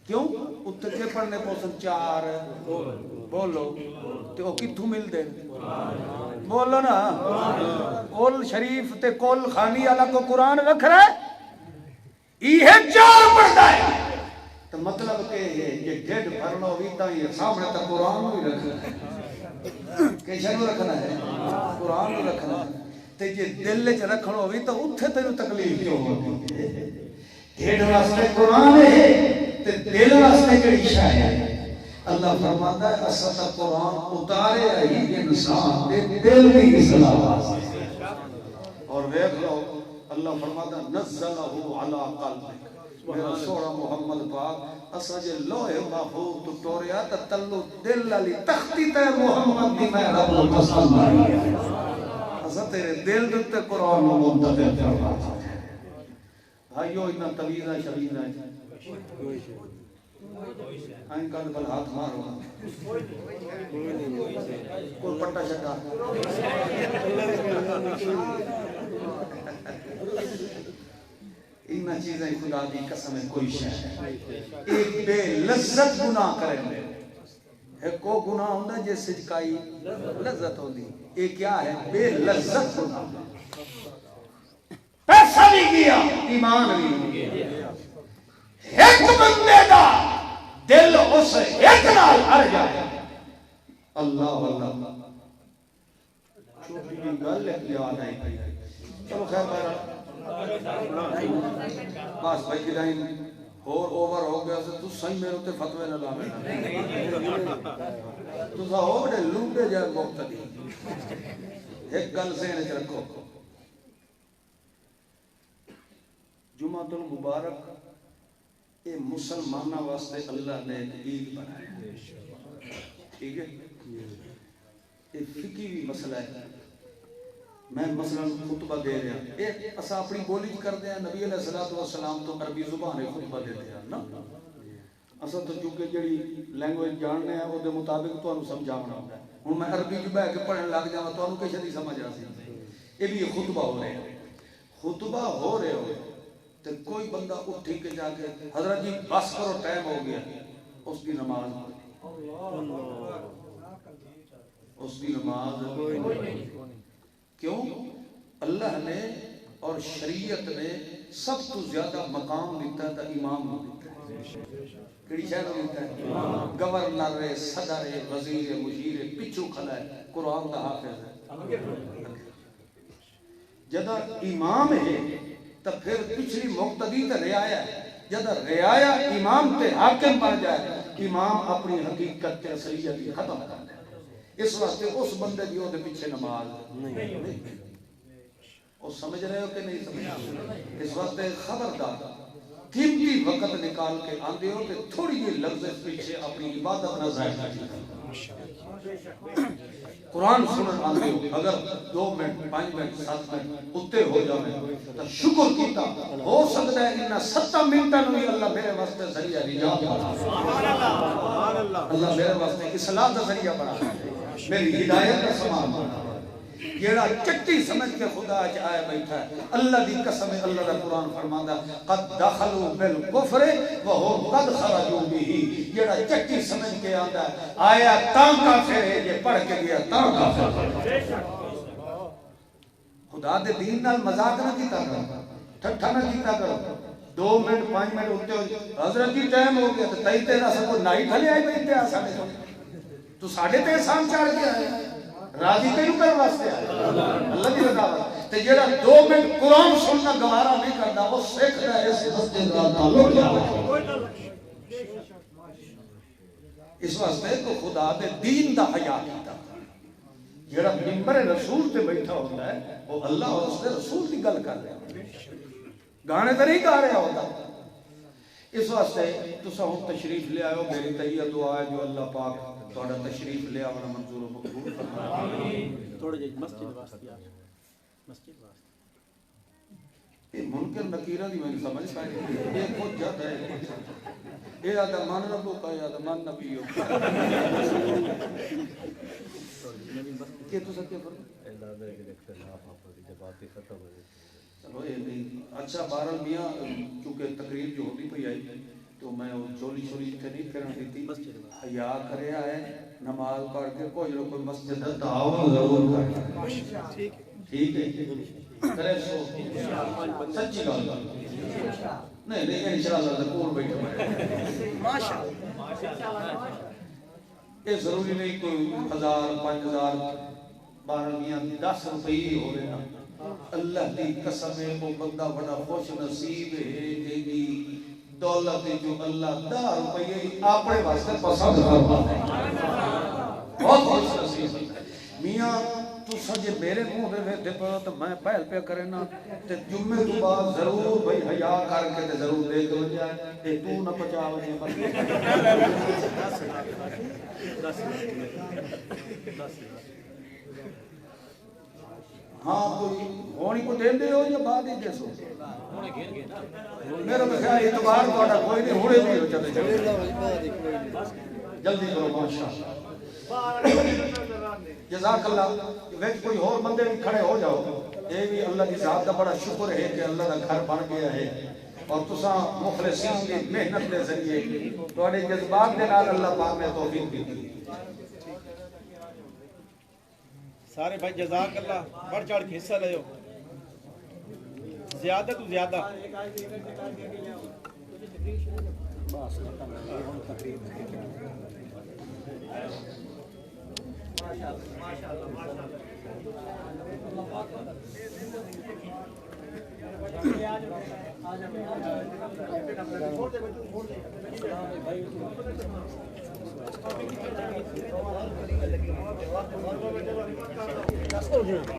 کیوں اتنے کے پڑھنے پوسن 4 بولو تو کتھوں مل دے بولو نا کول شریف تے کول خانی والا کو قرآن رکھ رہا ہے یہ 4 پڑھتا ہے تو مطلب کہ یہ ڈیڈ بھرنا ہوئی تا یہ سامنے تا قرآن بھی رکھنا ہے کہ شنو رکھنا ہے قرآن بھی رکھنا ہے تے یہ دل چ رکھنا ہوئی تو اتھے تینوں تکلیف کیوں ہوتی ڈیڈ واسطے قرآن ہے تے دل واسطے کیڑی شے ہے اللہ فرماتا ہے اسا قرآن اتارے ہی انسان دے دل دی اصلاح واسطے اور دیکھ لو اللہ فرماتا نزلہ علی قلبک میرا سوڑا محمد پاک اسا جے لوح محفوظ تو ٹوریا تے تلو دل علی تختی تے محمد دی میں رب پسند آئی اسا تیرے دل تے قرآن منتقل فرماتا ہے بھائیو اتنا طویل ہے شبیل ہے آئیں کل بل ہاتھ مارو کوئی پٹا شٹا انہاں چیزیں خدا دی قسم ہے کوئی شے ایک بے لذت گناہ کریں گے ایک کو گناہ ہوندہ جس سے کائی لذت ہوندی ایک کیا ہے بے لذت گناہ پیسہ بھی گیا ایمان بھی گیا ایک بندے دا دل اس ایک نال ہر جائے اللہ اللہ چھوٹی بھی گل ہے یاد آئی چلو خیر بہرحال بس بھائی کدائیں اور اوور ہو گیا سے تو صحیح میں ہوتے فتوے نہ لانے تو سا ہو بڑے لوٹے جائے مقتدی ایک گل سے انہیں رکھو جمعۃ المبارک یہ مسلمانہ واسطے اللہ نے ایک عید بنایا ٹھیک ہے یہ فقہی بھی مسئلہ ہے میں مثلا خطبہ دے رہا ہوں ایک اسا اپنی بولی کر دیا نبی علیہ السلام تو عربی زبان ہے خطبہ دے دیا نا اسا تو چونکہ جڑی لینگویج جاننے ہیں وہ دے مطابق تو انہوں سمجھاونا ہوتا ہے ہوں میں عربی جو بہ کے پڑھنے لگ جاؤں تو انہوں کیسے نہیں سمجھ آسی یہ بھی خطبہ ہو رہے ہیں خطبہ ہو رہے ہو تو کوئی بندہ اٹھی کے جا کے حضرت جی بس کرو ٹائم ہو گیا اس کی نماز اس کی نماز کیوں اللہ نے اور شریعت نے سب تو زیادہ مقام دیتا تھا امام دیتا کیڑی شاید دیتا ہے گورنر صدر وزیر مشیر پچھو کھلا ہے قرآن کا حافظ ہے جدہ امام ہے تو پھر پچھلی مقتدی تے رعایا ہے جدہ رعایا امام تے حاکم بن جائے امام اپنی حقیقت تے اصلیت ختم کر دے اس واسطے اس بندے دیو دے پیچھے نماز نہیں وہ سمجھ رہے ہو کہ نہیں سمجھ اس واسطے خبردار قیمتی وقت نکال کے آندے ہو کہ تھوڑی یہ لفظ پیچھے اپنی عبادت نہ ظاہر قرآن سنن آندے ہو اگر 2 منٹ 5 منٹ 7 منٹ اتے ہو جائے تو شکر کیتا ہو سکتا ہے انہا 7 منٹا نوی اللہ میرے واسطے ذریعہ نجات بنا اللہ میرے واسطے اصلاح کا ذریعہ بنا میری ہدایت کا سامان بنا جیڑا چٹی سمجھ کے خدا اچ آئے بیٹھا ہے اللہ دی قسم ہے اللہ دا قرآن فرماندا قد دخلوا بالکفر وهم قد خرجوا به جیڑا چٹی سمجھ کے آندا ہے آیا تاں کافر ہے یہ پڑھ کے گیا تاں کافر خدا دے دین نال مذاق نہ کیتا کرو ٹھٹھا نہ کیتا کرو 2 منٹ 5 منٹ اٹھتے ہو حضرت جی ٹائم ہو گیا تو تئی تیرا سب کو نائی کھلے آئی بیٹھتے آ ساڑھے تو ساڑھے تے احسان چاڑ کے آئے راضی تے کر واسطے آئے اللہ دی رضا واسطے تے جیڑا 2 منٹ قرآن سننا گوارا نہیں کرتا وہ سیکھتا ہے اس مسجد کا تعلق کیا اس واسطے کو خدا دے دین دا حیا کیتا جیڑا منبر رسول تے بیٹھا ہوتا ہے وہ اللہ اور اس دے رسول کی گل کر رہا ہے گانے تے نہیں گا رہا ہوتا اس واسطے تسا ہوں تشریف لے آئے ہو میری تہیہ دعا ہے جو اللہ پاک تھوڑا تشریف لے آونا منظور و مقبول فرمائے تھوڑے جی مسجد واسطے مسجد واسطے یہ منکر نکیرہ دی میں سمجھ پائے یہ خود جاتا ہے یہ آدھا مان ربو کا یہ آدھا مان نبیو کہ تو سکتے پر چلو یہ نہیں اچھا بہرحال میاں چونکہ تقریر جو ہوتی پہ آئی تو میں چولی چھولی تھے نہیں پھرن دیتی حیا کرے آئے نماز پڑھ کے کوئی جو کوئی مسجد تعاون ضرور کرے ٹھیک ہے کرے سو سچی گل نہیں نہیں انشاءاللہ ضرور بیٹھے ہوئے ماشاءاللہ یہ ضروری نہیں کوئی 1000 5000 12 میاں 10 روپے ہو رہے نا اللہ دی قسم ہے وہ بندہ بڑا خوش نصیب ہے کہ دولت جو اللہ 10 روپے اپنے واسطے پسند کرتا ہے بہت خوش نصیب میاں تو سجے میرے منہ دے ویتے پا تو میں پہل پہ کرے نا تے جمعے تو بعد ضرور بھئی حیا کر کے تے ضرور دے کے جائے تے تو نہ پچا وجے ہاں کوئی ہونی کو دین دے ہو یا بعد ہی دیسو میرا خیال اعتبار تھوڑا کوئی نہیں ہونے بھی ہو چلے جلدی کرو ماشاءاللہ جزاک اللہ ویک کوئی اور بندے بھی کھڑے ہو جاؤ یہ بھی اللہ کی ذات کا بڑا شکر ہے کہ اللہ کا گھر بن گیا ہے اور تساں مخلصین کی محنت دے ذریعے تواڈے جذبات دے نال اللہ پاک نے توفیق دی سارے بھائی جزاک اللہ بڑھ چڑھ کے حصہ لے زیادہ تو زیادہ